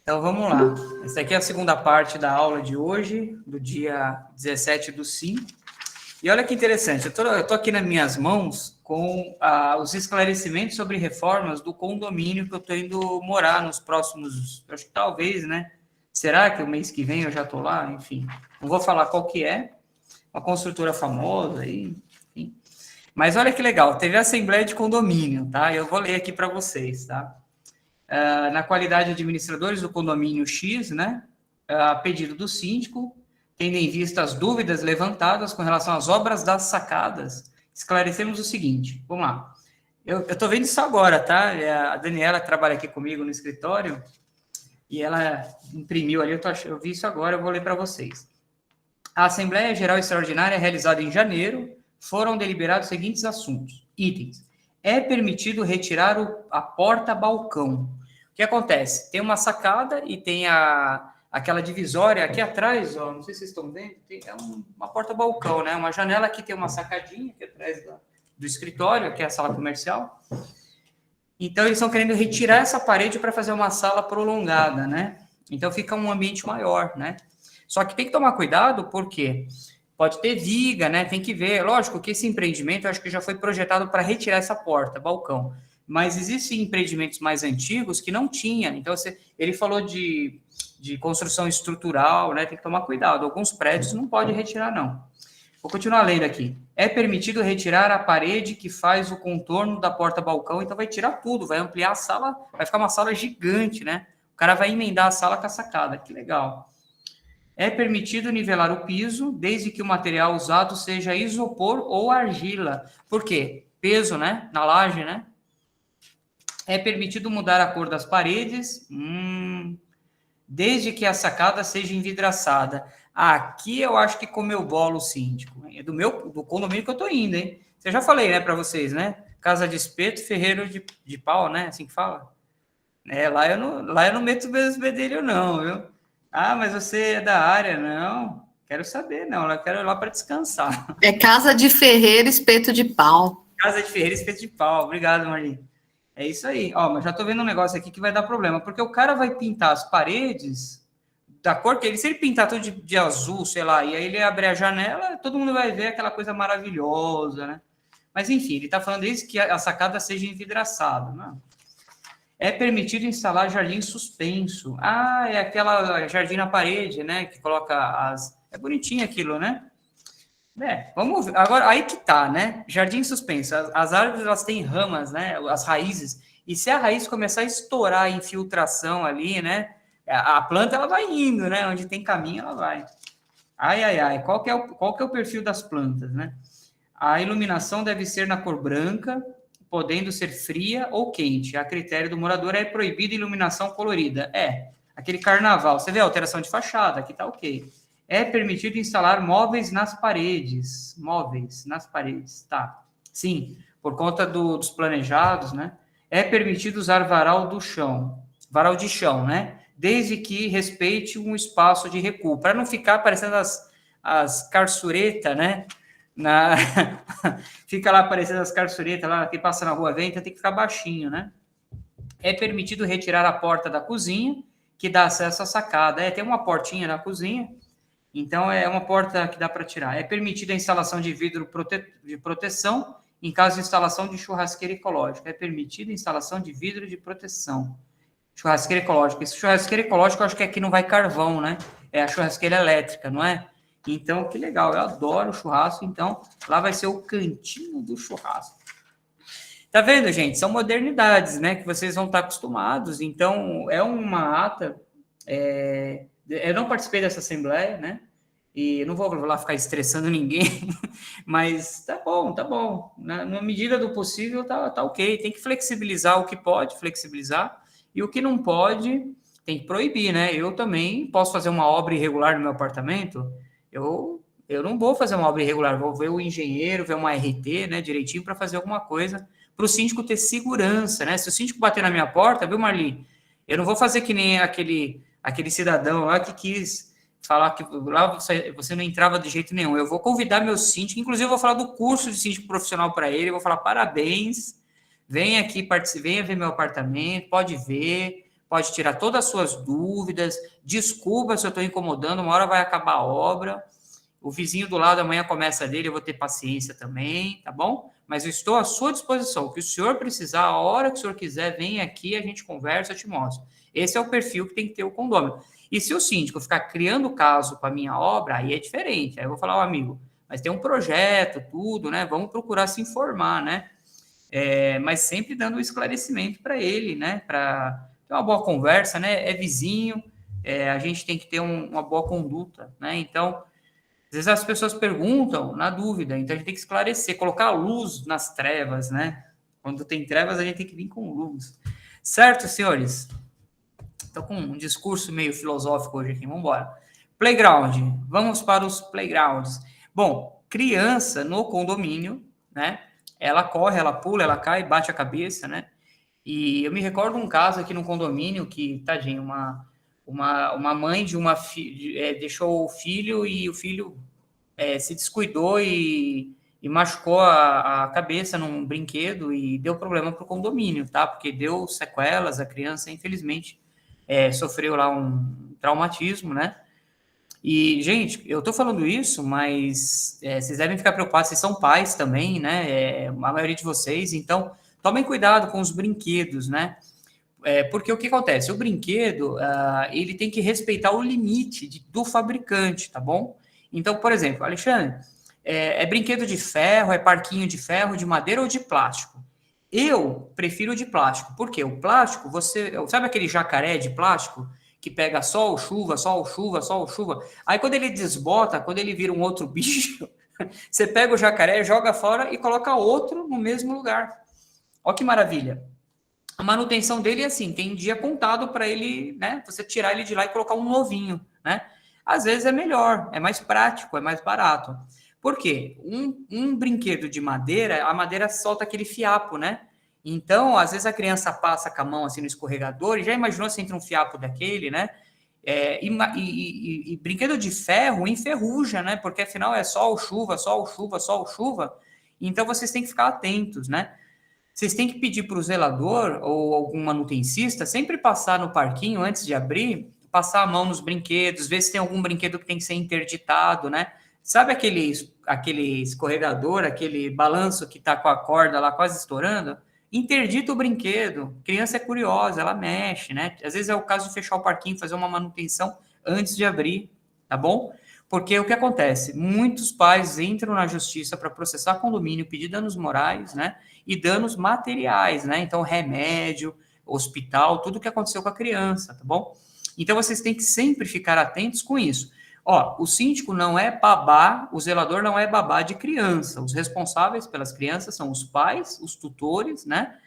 Então, vamos lá. Essa aqui é a segunda parte da aula de hoje, do dia 17/5. E olha que interessante, eu tô aqui nas minhas mãos com os esclarecimentos sobre reformas do condomínio que eu estou indo morar nos próximos, acho que talvez, né? Será que o mês que vem eu já estou lá? Enfim, não vou falar qual que é, uma construtora famosa aí, enfim. Mas olha que legal, teve a assembleia de condomínio, tá? Eu vou ler aqui para vocês, tá? Na qualidade de administradores do condomínio X, né? A pedido do síndico, tendo em vista as dúvidas levantadas com relação às obras das sacadas, esclarecemos o seguinte. Vamos lá. Eu estou vendo isso agora, tá? A Daniela trabalha aqui comigo no escritório e ela imprimiu ali, eu vi isso agora, eu vou ler para vocês. A Assembleia Geral Extraordinária realizada em janeiro foram deliberados os seguintes assuntos. Itens. É permitido retirar a porta-balcão. O que acontece? Tem uma sacada e tem aquela divisória aqui atrás, ó, não sei se vocês estão vendo, é uma porta-balcão, né? Uma janela aqui tem uma sacadinha aqui atrás do escritório, que é a sala comercial. Então, eles estão querendo retirar essa parede para fazer uma sala prolongada, né? Então, fica um ambiente maior, né? Só que tem que tomar cuidado, porque pode ter viga, né? Tem que ver. Lógico que esse empreendimento, eu acho que já foi projetado para retirar essa porta, balcão. Mas existem empreendimentos mais antigos que não tinha. Então, ele falou de construção estrutural, né? Tem que tomar cuidado. Alguns prédios não pode retirar, não. Vou continuar lendo aqui. É permitido retirar a parede que faz o contorno da porta-balcão, então vai tirar tudo, vai ampliar a sala, vai ficar uma sala gigante, né? O cara vai emendar a sala com a sacada, que legal. É permitido nivelar o piso, desde que o material usado seja isopor ou argila. Por quê? Peso, né? Na laje, né? É permitido mudar a cor das paredes, desde que a sacada seja envidraçada. Aqui eu acho que comeu bola o síndico. É do condomínio que eu tô indo, hein? Eu já falei, né, para vocês, né? Casa de espeto, ferreiro de pau, né? Assim que fala. Lá eu não meto meus bedelhos, não, viu? Ah, mas você é da área? Não, quero saber, não. Eu quero ir lá para descansar. É casa de ferreiro, espeto de pau. Casa de ferreiro, espeto de pau. Obrigado, Marli. É isso aí. Ó, mas já tô vendo um negócio aqui que vai dar problema, porque o cara vai pintar as paredes da cor que ele, se ele pintar tudo de azul, sei lá, e aí ele abrir a janela, todo mundo vai ver aquela coisa maravilhosa, né? Mas enfim, ele tá falando isso que a sacada seja envidraçada, né? É permitido instalar jardim suspenso. Ah, é aquela jardim na parede, né? Que coloca as... É bonitinho aquilo, né? Vamos ver. Agora, aí que tá, né? Jardim suspenso. As árvores, elas têm ramas, né? As raízes. E se a raiz começar a estourar a infiltração ali, né? A planta, ela vai indo, né? Onde tem caminho, ela vai. Ai. Qual que é o perfil das plantas, né? A iluminação deve ser na cor branca, podendo ser fria ou quente. A critério do morador é proibida iluminação colorida. Aquele carnaval. Você vê a alteração de fachada, aqui tá ok. É permitido instalar móveis nas paredes. Móveis nas paredes, tá. Sim, por conta dos planejados, né? É permitido usar varal de chão, né? Desde que respeite um espaço de recuo, para não ficar parecendo as carçuretas, né? Fica lá aparecendo as carçuretas, lá que passa na rua vem, então tem que ficar baixinho, né? É permitido retirar a porta da cozinha, que dá acesso à sacada. Tem uma portinha na cozinha, então é uma porta que dá para tirar. É permitida a instalação de vidro de proteção em caso de instalação de churrasqueira ecológica. É permitida a instalação de vidro de proteção. Churrasqueira ecológica. Esse churrasqueira ecológica, eu acho que aqui não vai carvão, né? É a churrasqueira elétrica, não é? Então, que legal. Eu adoro churrasco, então lá vai ser o cantinho do churrasco. Tá vendo, gente? São modernidades, né? Que vocês vão estar acostumados. Então, é uma ata... Eu não participei dessa assembleia, né? E não vou lá ficar estressando ninguém, mas tá bom. Na medida do possível, tá ok. Tem que flexibilizar o que pode flexibilizar e o que não pode, tem que proibir, né? Eu também posso fazer uma obra irregular no meu apartamento, eu não vou fazer uma obra irregular, vou ver o engenheiro, ver uma RT, né, direitinho para fazer alguma coisa, para o síndico ter segurança, né? Se o síndico bater na minha porta, viu, Marli? Eu não vou fazer que nem aquele cidadão lá que quis falar que lá você não entrava de jeito nenhum. Eu vou convidar meu síndico, inclusive eu vou falar do curso de síndico profissional para ele, eu vou falar parabéns, venha aqui, venha ver meu apartamento, pode ver, pode tirar todas as suas dúvidas, desculpa se eu estou incomodando, uma hora vai acabar a obra, o vizinho do lado amanhã começa dele, eu vou ter paciência também, tá bom? Mas eu estou à sua disposição, o que o senhor precisar, a hora que o senhor quiser, vem aqui, a gente conversa, eu te mostro. Esse é o perfil que tem que ter o condômino. E se o síndico ficar criando caso com a minha obra, aí é diferente, aí eu vou falar, amigo, mas tem um projeto, tudo, né? Vamos procurar se informar, né? Mas sempre dando um esclarecimento para ele, né? Para ter uma boa conversa, né? É vizinho, a gente tem que ter uma boa conduta, né? Então, às vezes as pessoas perguntam na dúvida, então a gente tem que esclarecer, colocar luz nas trevas, né? Quando tem trevas, a gente tem que vir com luz. Certo, senhores? Estou com um discurso meio filosófico hoje aqui, vamos embora. Playground, vamos para os playgrounds. Bom, criança no condomínio, né? Ela corre, ela pula, ela cai, bate a cabeça, né? E eu me recordo um caso aqui no condomínio que, tadinho, uma mãe de uma filha deixou o filho e o filho se descuidou e machucou a cabeça num brinquedo e deu problema para o condomínio, tá? Porque deu sequelas, a criança, infelizmente, sofreu lá um traumatismo, né? E, gente, eu tô falando isso, mas vocês devem ficar preocupados, vocês são pais também, né? A maioria de vocês, então tomem cuidado com os brinquedos, né? Porque o que acontece? O brinquedo, ele tem que respeitar o limite do fabricante, tá bom? Então, por exemplo, Alexandre, é brinquedo de ferro, é parquinho de ferro, de madeira ou de plástico? Eu prefiro de plástico, porque o plástico, sabe aquele jacaré de plástico que pega sol, chuva, sol, chuva, sol, chuva? Aí quando ele desbota, quando ele vira um outro bicho, você pega o jacaré, joga fora e coloca outro no mesmo lugar. Olha que maravilha. A manutenção dele é assim, tem dia contado para ele, né? Você tirar ele de lá e colocar um novinho, né? Às vezes é melhor, é mais prático, é mais barato. Por quê? Um brinquedo de madeira, a madeira solta aquele fiapo, né? Então, às vezes a criança passa com a mão assim no escorregador e já imaginou se entra um fiapo daquele, né? E brinquedo de ferro enferruja, né? Porque afinal é sol, chuva, sol, chuva, sol, chuva. Então vocês têm que ficar atentos, né? Vocês têm que pedir para o zelador ou algum manutencista sempre passar no parquinho antes de abrir, passar a mão nos brinquedos, ver se tem algum brinquedo que tem que ser interditado, né? Sabe aquele escorregador, aquele balanço que está com a corda lá quase estourando? Interdita o brinquedo. Criança é curiosa, ela mexe, né? Às vezes é o caso de fechar o parquinho, fazer uma manutenção antes de abrir, tá bom? Porque o que acontece? Muitos pais entram na justiça para processar condomínio, pedir danos morais, né? E danos materiais, né? Então, remédio, hospital, tudo que aconteceu com a criança, tá bom? Então, vocês têm que sempre ficar atentos com isso. Ó, o síndico não é babá, o zelador não é babá de criança. Os responsáveis pelas crianças são os pais, os tutores, né?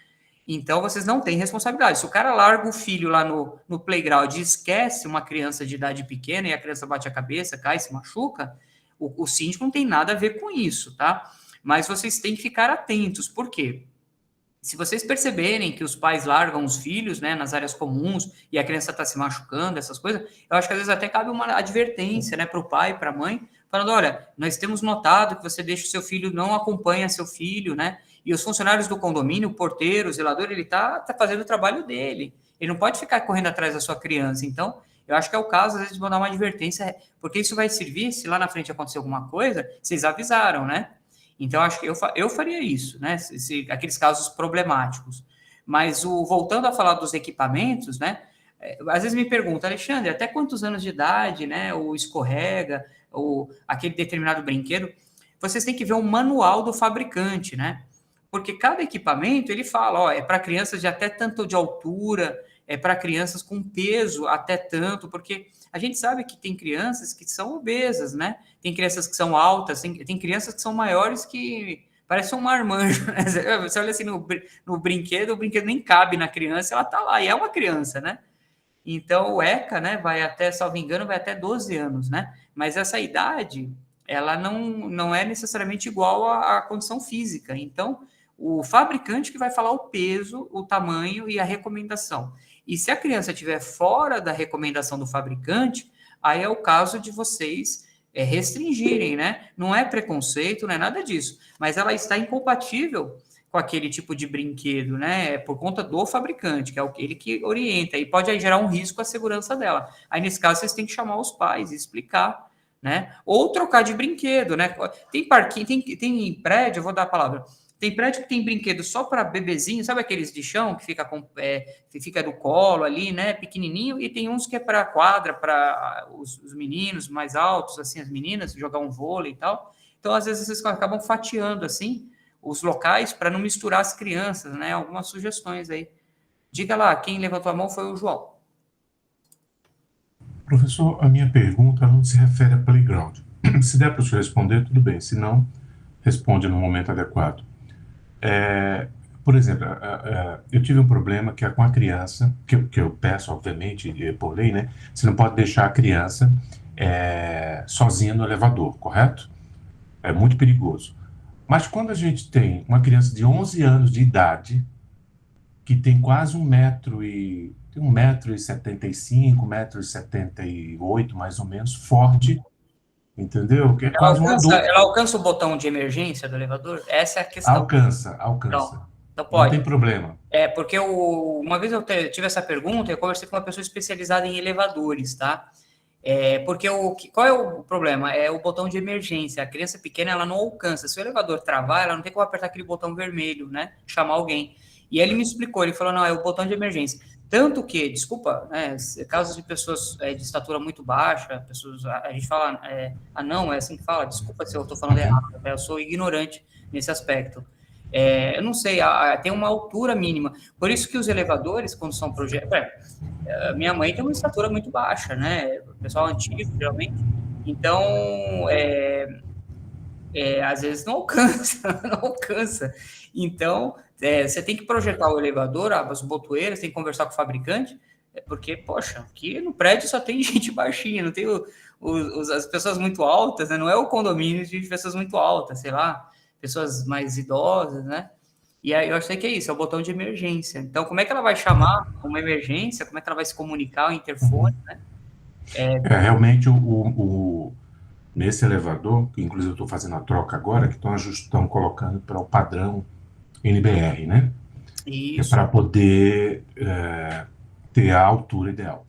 Então, vocês não têm responsabilidade. Se o cara larga o filho lá no playground e esquece uma criança de idade pequena e a criança bate a cabeça, cai, se machuca, o síndico não tem nada a ver com isso, tá? Mas vocês têm que ficar atentos. Por quê? Se vocês perceberem que os pais largam os filhos, né, nas áreas comuns e a criança está se machucando, essas coisas, eu acho que às vezes até cabe uma advertência, né, para o pai, para a mãe, falando, olha, nós temos notado que você deixa o seu filho, não acompanha seu filho, né, e os funcionários do condomínio, o porteiro, o zelador, ele tá fazendo o trabalho dele, ele não pode ficar correndo atrás da sua criança, então, eu acho que é o caso, às vezes, de mandar uma advertência, porque isso vai servir, se lá na frente acontecer alguma coisa, vocês avisaram, né? Então, acho que eu faria isso, né? Aqueles casos problemáticos. Mas, voltando a falar dos equipamentos, né? Às vezes me perguntam, Alexandre, até quantos anos de idade, né? Ou escorrega, ou aquele determinado brinquedo. Vocês têm que ver o manual do fabricante, né? Porque cada equipamento, ele fala, ó, é para crianças de até tanto de altura, é para crianças com peso até tanto, porque a gente sabe que tem crianças que são obesas, né? Tem crianças que são altas, tem crianças que são maiores que parecem um marmanjo, né? Você olha assim no brinquedo, o brinquedo nem cabe na criança, ela tá lá, e é uma criança, né? Então, o ECA, né, vai até, salvo engano, vai até 12 anos, né? Mas essa idade, ela não é necessariamente igual à condição física. Então, o fabricante que vai falar o peso, o tamanho e a recomendação. E se a criança estiver fora da recomendação do fabricante, aí é o caso de vocês restringirem, né? Não é preconceito, não é nada disso, mas ela está incompatível com aquele tipo de brinquedo, né? É por conta do fabricante, que é ele que orienta, e pode aí gerar um risco à segurança dela. Aí, nesse caso, vocês têm que chamar os pais e explicar, né? Ou trocar de brinquedo, né? Tem parquinho, tem prédio, eu vou dar a palavra. Tem prédio que tem brinquedo só para bebezinho, sabe aqueles de chão que fica do colo ali, né? Pequenininho, e tem uns que é para quadra, para os meninos mais altos, assim, as meninas, jogar um vôlei e tal. Então, às vezes, vocês acabam fatiando, assim, os locais para não misturar as crianças, né? Algumas sugestões aí. Diga lá, quem levantou a mão foi o João. Professor, a minha pergunta não se refere a playground. Se der para o senhor responder, tudo bem. Se não, responde no momento adequado. Por exemplo, eu tive um problema que é com a criança, que eu peço, obviamente, por lei, né? Você não pode deixar a criança sozinha no elevador, correto? É muito perigoso. Mas quando a gente tem uma criança de 11 anos de idade, que tem quase 1,75 m, 1,78 m, mais ou menos, forte, entendeu? Que é quase um adulto. Ela alcança o botão de emergência do elevador? Essa é a questão. Alcança. Não pode. Não tem problema. Porque uma vez eu tive essa pergunta, eu conversei com uma pessoa especializada em elevadores, tá? Porque qual é o problema? É o botão de emergência. A criança pequena, ela não alcança. Se o elevador travar, ela não tem como apertar aquele botão vermelho, né? Chamar alguém. E ele me explicou, ele falou, não, é o botão de emergência. Tanto que, desculpa, né, casos de pessoas de estatura muito baixa, pessoas, a gente fala, não, é assim que fala, desculpa se eu estou falando errado, eu sou ignorante nesse aspecto. Eu não sei, tem uma altura mínima. Por isso que os elevadores, quando são projetos... minha mãe tem uma estatura muito baixa, né? O pessoal antigo, geralmente. Então, às vezes não alcança, não alcança. Então, você tem que projetar o elevador, as botoeiras, tem que conversar com o fabricante, porque, poxa, aqui no prédio só tem gente baixinha, não tem as pessoas muito altas, né? Não é o condomínio de pessoas muito altas, sei lá, pessoas mais idosas, né? E aí eu achei que é isso, é o botão de emergência. Então, como é que ela vai chamar uma emergência? Como é que ela vai se comunicar, o interfone, né? Realmente, nesse elevador, que inclusive eu estou fazendo a troca agora, que estão colocando para o padrão NBR, né? Isso. Para poder ter a altura ideal.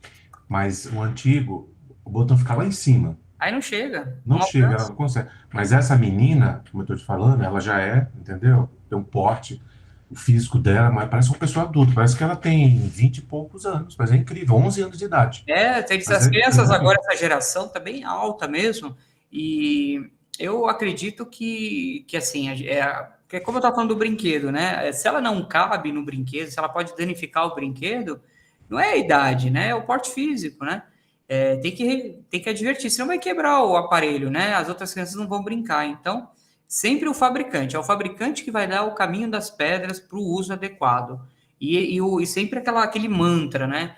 Mas o antigo, o botão fica lá em cima. Aí não chega. Não chega, ela não consegue. Mas essa menina, como eu estou te falando, ela já entendeu? Tem um porte, o físico dela, mas parece uma pessoa adulta. Parece que ela tem 20 e poucos anos. Mas é incrível, 11 anos de idade. As crianças agora, essa geração, tá bem alta mesmo. E eu acredito que assim, porque como eu estava falando do brinquedo, né? Se ela não cabe no brinquedo, se ela pode danificar o brinquedo, não é a idade, né? É o porte físico, né? Tem que advertir, senão vai quebrar o aparelho, né? As outras crianças não vão brincar. Então, sempre o fabricante. É o fabricante que vai dar o caminho das pedras para o uso adequado. E sempre aquele mantra, né?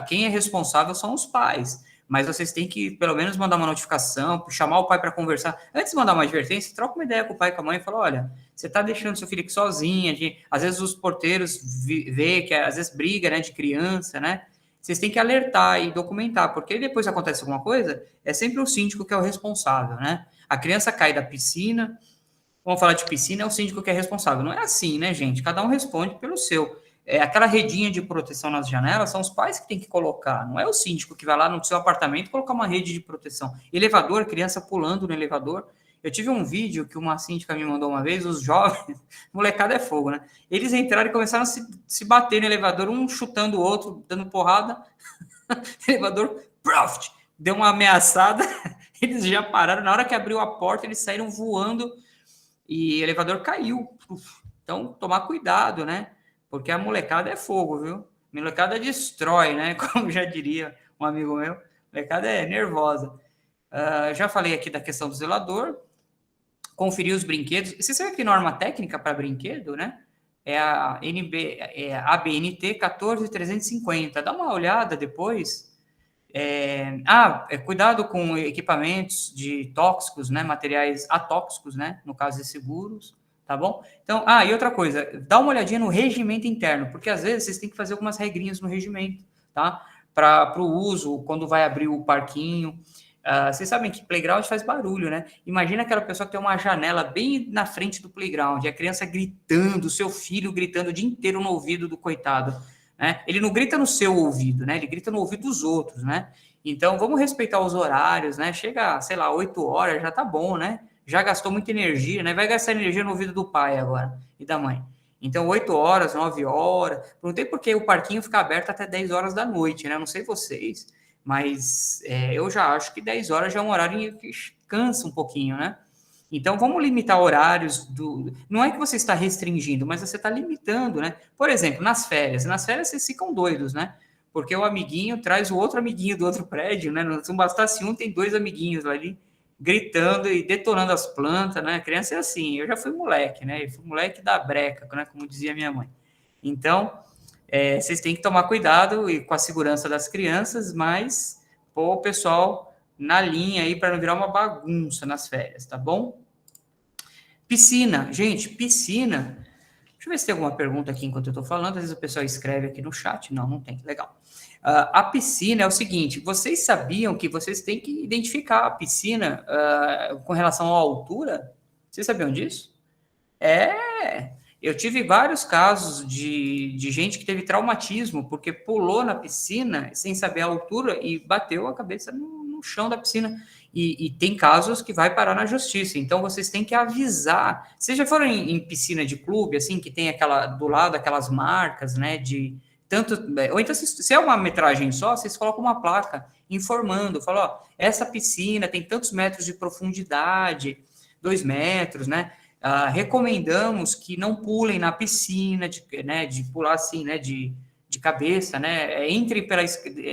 Quem é responsável são os pais. Mas vocês têm que, pelo menos, mandar uma notificação, chamar o pai para conversar. Antes de mandar uma advertência, troca uma ideia com o pai e com a mãe e fala, olha, você está deixando seu filho aqui sozinho. Às vezes os porteiros vê que às vezes briga, né, de criança, né? Vocês têm que alertar e documentar, porque depois acontece alguma coisa, é sempre o síndico que é o responsável, né? A criança cai da piscina, vamos falar de piscina, é o síndico que é responsável. Não é assim, né, gente? Cada um responde pelo seu. Aquela redinha de proteção nas janelas são os pais que têm que colocar, não é o síndico que vai lá no seu apartamento colocar uma rede de proteção. Elevador, criança pulando no elevador. Eu tive um vídeo que uma síndica me mandou uma vez, os jovens, molecada é fogo, né? Eles entraram e começaram a se bater no elevador, um chutando o outro, dando porrada. O elevador, prof, deu uma ameaçada, eles já pararam. Na hora que abriu a porta, eles saíram voando e o elevador caiu. Então, tomar cuidado, né? Porque a molecada é fogo, viu? A molecada destrói, né? Como já diria um amigo meu. A molecada é nervosa. Já falei aqui da questão do zelador. Conferir os brinquedos. Você sabe que norma técnica para brinquedo, né? É a ABNT 14350. Dá uma olhada depois. Cuidado com equipamentos de tóxicos, né? Materiais atóxicos, né? No caso de seguros. Tá bom? Então, e outra coisa, dá uma olhadinha no regimento interno, porque às vezes vocês têm que fazer algumas regrinhas no regimento, tá? Para o uso, quando vai abrir o parquinho. Vocês sabem que playground faz barulho, né? Imagina aquela pessoa que tem uma janela bem na frente do playground, e a criança gritando, o seu filho gritando o dia inteiro no ouvido do coitado, né? Ele não grita no seu ouvido, né? Ele grita no ouvido dos outros, né? Então, vamos respeitar os horários, né? Chega, sei lá, 8 horas, já tá bom, né? Já gastou muita energia, né? Vai gastar energia no ouvido do pai agora e da mãe. Então, 8 horas, 9 horas. Não tem por que o parquinho ficar aberto até 10 horas da noite, né? Não sei vocês, mas eu já acho que 10 horas já é um horário que cansa um pouquinho, né? Então, vamos limitar horários do... Não é que você está restringindo, mas você está limitando, né? Por exemplo, nas férias. Nas férias, vocês ficam doidos, né? Porque o amiguinho traz o outro amiguinho do outro prédio, né? Se não bastasse um, tem 2 amiguinhos ali gritando e detonando as plantas, né? A criança é assim. Eu já fui moleque, né? Eu fui moleque da breca, né? Como dizia minha mãe. Então, vocês têm que tomar cuidado e com a segurança das crianças, mas pôr o pessoal na linha aí para não virar uma bagunça nas férias, tá bom? Piscina. Gente, piscina. Deixa eu ver se tem alguma pergunta aqui enquanto eu estou falando. Às vezes o pessoal escreve aqui no chat. Não, não tem. Legal. A piscina é o seguinte, vocês sabiam que vocês têm que identificar a piscina com relação à altura? Vocês sabiam disso? Eu tive vários casos de gente que teve traumatismo, porque pulou na piscina sem saber a altura e bateu a cabeça no chão da piscina. E tem casos que vai parar na justiça. Então, vocês têm que avisar. Vocês já foram em piscina de clube, assim, que tem do lado aquelas marcas, né, de tanto... Ou então, se é uma metragem só, vocês colocam uma placa informando, falam, ó, essa piscina tem tantos metros de profundidade, 2 metros, né? Recomendamos que não pulem na piscina, de pular assim, né, de cabeça, né,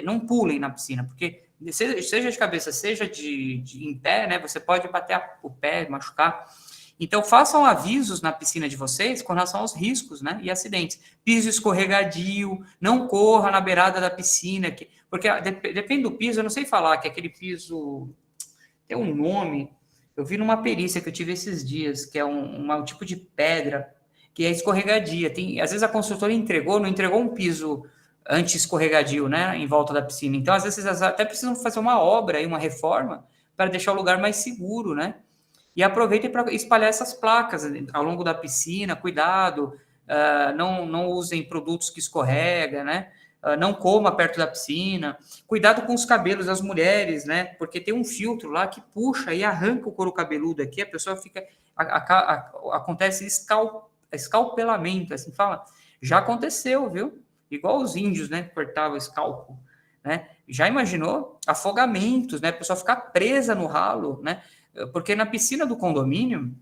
não pulem na piscina, porque seja de cabeça, seja em pé, né, você pode bater o pé, machucar. Então, façam avisos na piscina de vocês com relação aos riscos, né, e acidentes. Piso escorregadio, não corra na beirada da piscina, porque depende do piso, eu não sei falar, que é aquele piso, tem um nome... Eu vi numa perícia que eu tive esses dias, que é um tipo de pedra que é escorregadia. Às vezes a construtora não entregou um piso anti-escorregadio, né, em volta da piscina. Então, às vezes, vocês até precisam fazer uma obra, uma reforma, para deixar o lugar mais seguro, né? E aproveitem para espalhar essas placas ao longo da piscina, cuidado, não usem produtos que escorregam, né? Não coma perto da piscina, cuidado com os cabelos das mulheres, né? Porque tem um filtro lá que puxa e arranca o couro cabeludo aqui, a pessoa fica... acontece escalpelamento, assim fala. Já aconteceu, viu? Igual os índios, né? Que cortavam o escalpo, né? Já imaginou? Afogamentos, né? A pessoa ficar presa no ralo, né? Porque na piscina do condomínio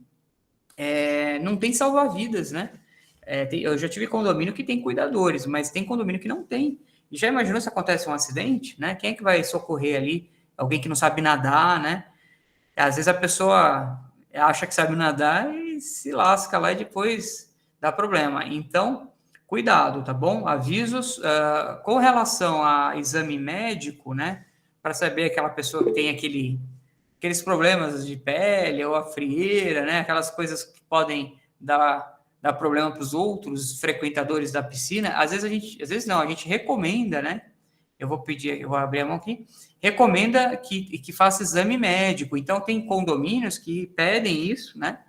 não tem salva-vidas, né? Eu já tive condomínio que tem cuidadores, mas tem condomínio que não tem. E já imaginou se acontece um acidente, né? Quem é que vai socorrer ali? Alguém que não sabe nadar, né? Às vezes a pessoa acha que sabe nadar e se lasca lá e depois dá problema. Então, cuidado, tá bom? Avisos com relação a exame médico, né? Para saber aquela pessoa que tem aqueles problemas de pele ou a frieira, né? Aquelas coisas que podem dar problema para os outros frequentadores da piscina. Às vezes a gente recomenda, né? Eu vou abrir a mão aqui. Recomenda que faça exame médico. Então, tem condomínios que pedem isso, né?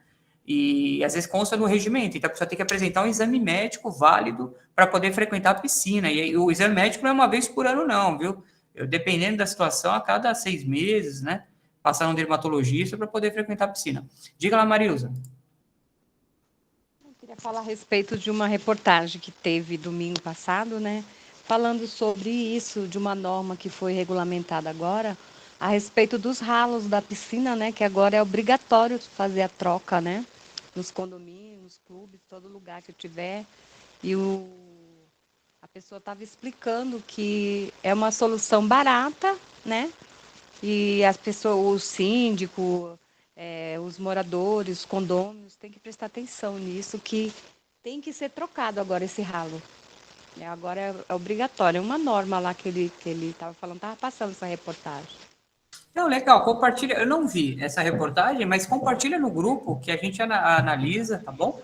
E às vezes consta no regimento. Então, a pessoa tem que apresentar um exame médico válido para poder frequentar a piscina. E o exame médico não é uma vez por ano, não, viu? Dependendo da situação, a cada 6 meses, né? Passar um dermatologista para poder frequentar a piscina. Diga lá, Marilza. Eu queria falar a respeito de uma reportagem que teve domingo passado, né? Falando sobre isso, de uma norma que foi regulamentada agora, a respeito dos ralos da piscina, né? Que agora é obrigatório fazer a troca, né? Nos condomínios, nos clubes, todo lugar que tiver. E a pessoa estava explicando que é uma solução barata, né? E as pessoas, o síndico, os moradores, os condôminos, têm que prestar atenção nisso, que tem que ser trocado agora esse ralo. Agora é obrigatório, é uma norma lá que ele estava falando, estava passando essa reportagem. Não, legal, compartilha. Eu não vi essa reportagem, mas compartilha no grupo que a gente analisa, tá bom?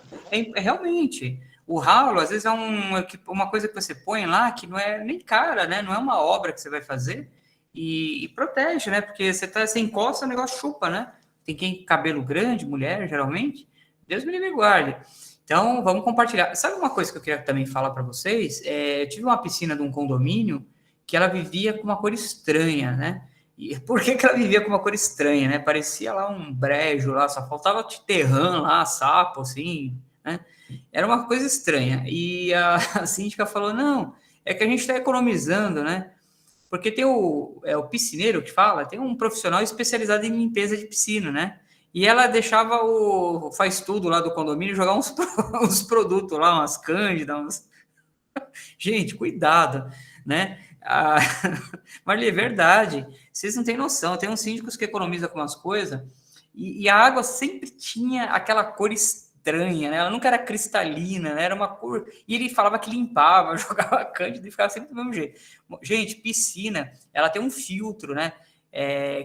Realmente, o ralo, às vezes, é uma coisa que você põe lá que não é nem cara, né? Não é uma obra que você vai fazer e protege, né? Porque você encosta, o negócio chupa, né? Tem quem cabelo grande, mulher, geralmente. Deus me livre e guarde. Então, vamos compartilhar. Sabe uma coisa que eu queria também falar para vocês? Eu tive uma piscina de um condomínio que ela vivia com uma cor estranha, né? E por que ela vivia com uma cor estranha, né? Parecia lá um brejo lá, só faltava terrã lá, sapo, assim, né? Era uma coisa estranha. E a síndica falou, não, é que a gente está economizando, né? Porque tem o piscineiro que fala, tem um profissional especializado em limpeza de piscina, né? E ela deixava o faz tudo lá do condomínio jogar uns produtos lá, umas cândidas, Gente, cuidado, né? Marli, é verdade. Vocês não têm noção. Tem uns síndicos que economizam com umas coisas e a água sempre tinha aquela cor estranha, né? Ela nunca era cristalina, né? Era uma cor... E ele falava que limpava, jogava cândida e ficava sempre do mesmo jeito. Gente, piscina, ela tem um filtro, né?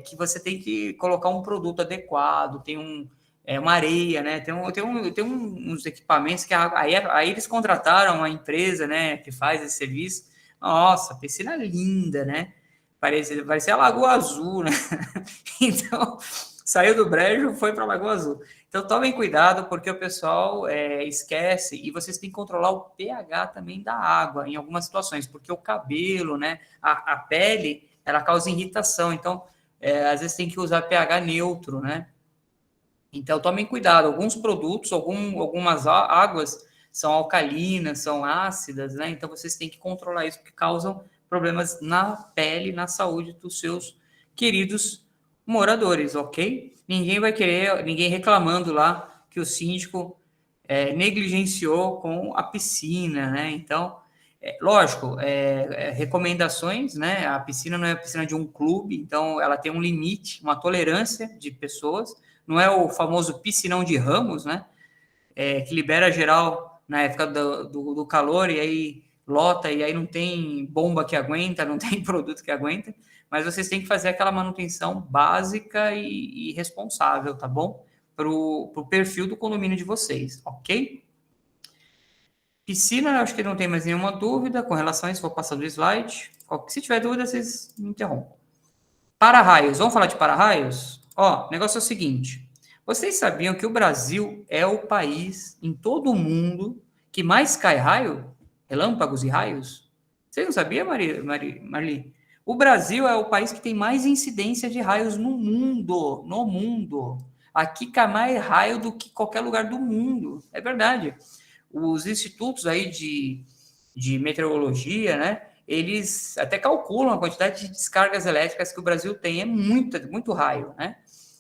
Que você tem que colocar um produto adequado, tem uma areia, né? Tem uns equipamentos que aí eles contrataram uma empresa, né, que faz esse serviço. Nossa, piscina linda, né? Parecia a Lagoa Azul, né? Então, saiu do brejo, foi para a Lagoa Azul. Então, tomem cuidado, porque o pessoal esquece, e vocês têm que controlar o pH também da água, em algumas situações, porque o cabelo, né, a pele, ela causa irritação. Então, às vezes tem que usar pH neutro, né? Então, tomem cuidado. Alguns produtos, algumas águas são alcalinas, são ácidas, né? Então, vocês têm que controlar isso, porque causam problemas na pele, na saúde dos seus queridos moradores, ok? Ninguém reclamando lá que o síndico negligenciou com a piscina, né? Então, lógico, recomendações, né? A piscina não é a piscina de um clube, então ela tem um limite, uma tolerância de pessoas. Não é o famoso piscinão de Ramos, né? Que libera geral na época do calor e aí lota e aí não tem bomba que aguenta, não tem produto que aguenta, mas vocês têm que fazer aquela manutenção básica e responsável, tá bom? Para o perfil do condomínio de vocês, ok? Piscina, acho que não tem mais nenhuma dúvida com relação a isso, vou passar do slide. Se tiver dúvida, vocês me interrompam. Para-raios, vamos falar de para-raios? Ó, o negócio é o seguinte, vocês sabiam que o Brasil é o país em todo o mundo que mais cai raio? Relâmpagos e raios? Vocês não sabiam, Marli? O Brasil é o país que tem mais incidência de raios no mundo, Aqui cai mais raio do que qualquer lugar do mundo, é verdade. Os institutos aí de meteorologia, né, eles até calculam a quantidade de descargas elétricas que o Brasil tem, é muito raio, né?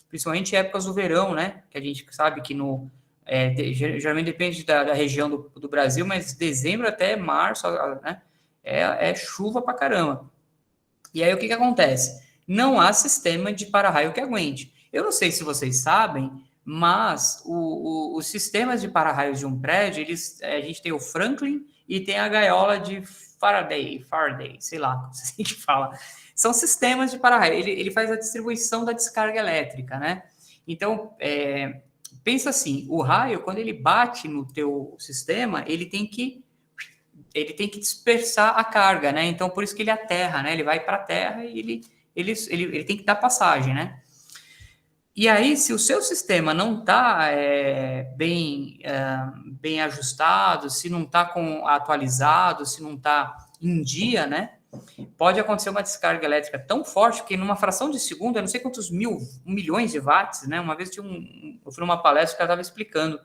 Principalmente em épocas do verão, né? Que a gente sabe que geralmente depende da região do Brasil, mas dezembro até março, né? É chuva pra caramba. E aí o que acontece? Não há sistema de para-raio que aguente. Eu não sei se vocês sabem, mas os sistemas de para-raios de um prédio, a gente tem o Franklin e tem a gaiola de Faraday, sei lá como a gente fala. São sistemas de para-raio. Ele faz a distribuição da descarga elétrica, né? Então, pensa assim, o raio, quando ele bate no teu sistema, ele tem que dispersar a carga, né? Então, por isso que ele aterra, né? Ele vai para a terra e ele tem que dar passagem, né? E aí, se o seu sistema não está bem ajustado, se não está atualizado, se não está em dia, né? Pode acontecer uma descarga elétrica tão forte que numa fração de segundo, eu não sei quantos milhões de watts, né? Uma vez eu fui numa palestra que ela estava explicando.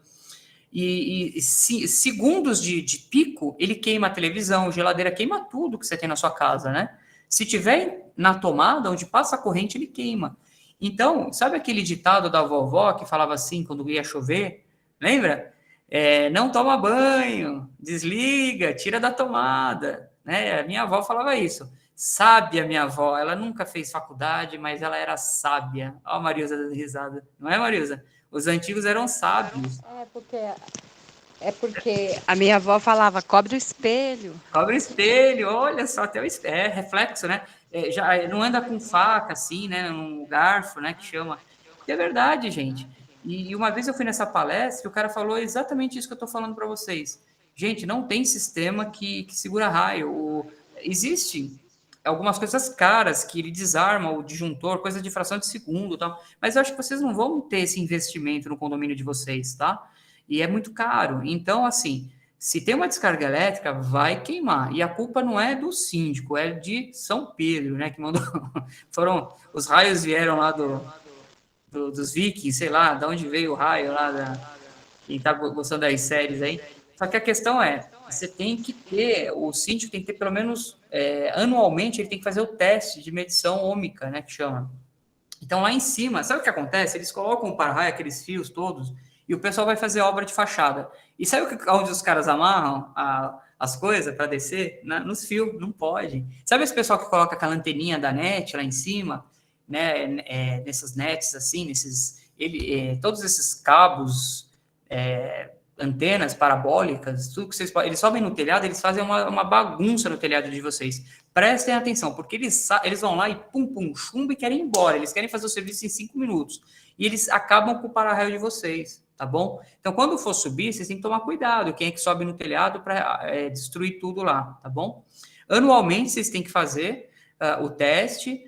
E segundos de pico, ele queima a televisão, geladeira, queima tudo que você tem na sua casa, né? Se tiver na tomada, onde passa a corrente, ele queima. Então, sabe aquele ditado da vovó que falava assim quando ia chover? Lembra? Não toma banho, desliga, tira da tomada. Né? A minha avó falava isso. Sábia, minha avó. Ela nunca fez faculdade, mas ela era sábia. Ó, a Marilza dando risada. Não é, Marilza? Os antigos eram sábios. Porque a minha avó falava, cobre o espelho. Cobre o espelho, olha só, até o espelho. É reflexo, né? Já não anda com faca, assim, né? Um garfo, né? Que chama. E é verdade, gente. E uma vez eu fui nessa palestra e o cara falou exatamente isso que eu estou falando para vocês. Gente, não tem sistema que segura raio. Existe algumas coisas caras que ele desarma o disjuntor, coisa de fração de segundo, tal. Mas eu acho que vocês não vão ter esse investimento no condomínio de vocês, tá? E é muito caro. Então, assim, se tem uma descarga elétrica, vai queimar. E a culpa não é do síndico, é de São Pedro, né? Que mandou. Os raios vieram lá dos vikings, sei lá, de onde veio o raio lá quem tá gostando das séries aí. Só que a questão é, você tem que ter, o síndico tem que ter pelo menos, anualmente, ele tem que fazer o teste de medição ômica, né, que chama. Então, lá em cima, sabe o que acontece? Eles colocam o para-raio, aqueles fios todos, e o pessoal vai fazer obra de fachada. E sabe onde os caras amarram as coisas para descer? Nos fios, não pode. Sabe esse pessoal que coloca aquela anteninha da net lá em cima, né, nessas nets, assim, todos esses cabos, antenas parabólicas, tudo que eles sobem no telhado, eles fazem uma bagunça no telhado de vocês. Prestem atenção, porque eles vão lá e pum, chumbo e querem ir embora. Eles querem fazer o serviço em 5 minutos. E eles acabam com o para-raio de vocês, tá bom? Então, quando for subir, vocês têm que tomar cuidado. Quem é que sobe no telhado para destruir tudo lá, tá bom? Anualmente, vocês têm que fazer o teste.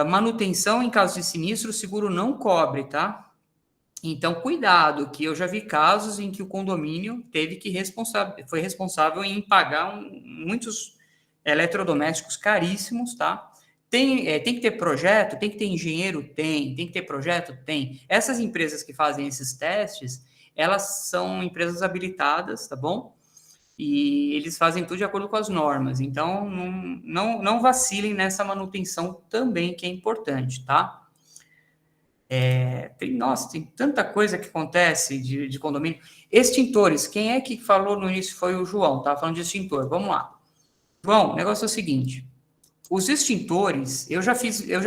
Manutenção em caso de sinistro, o seguro não cobre, tá? Então, cuidado, que eu já vi casos em que o condomínio foi responsável em pagar muitos eletrodomésticos caríssimos, tá? Tem que ter projeto? Tem que ter engenheiro? Tem que ter projeto? Tem. Essas empresas que fazem esses testes, elas são empresas habilitadas, tá bom? E eles fazem tudo de acordo com as normas. Então, não vacilem nessa manutenção também, que é importante, tá? Tem tanta coisa que acontece de condomínio. Extintores, quem é que falou no início? Foi o João, tá falando de extintor. Vamos lá. João, o negócio é o seguinte, os extintores, eu já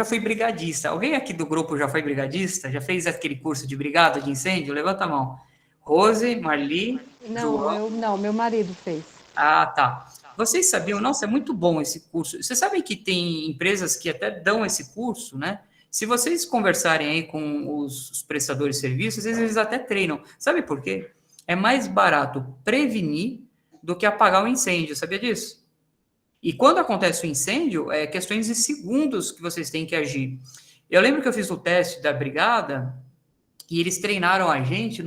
fui brigadista. Alguém aqui do grupo já foi brigadista? Já fez aquele curso de brigada de incêndio? Levanta a mão. Rose, Marli, Não, meu marido fez. Ah, tá. Vocês sabiam? Nossa, é muito bom esse curso. Vocês sabem que tem empresas que até dão esse curso, né? Se vocês conversarem aí com os prestadores de serviços, eles até treinam. Sabe por quê? É mais barato prevenir do que apagar o incêndio. Sabia disso? E quando acontece o incêndio, é questões de segundos que vocês têm que agir. Eu lembro que eu fiz o teste da brigada e eles treinaram a gente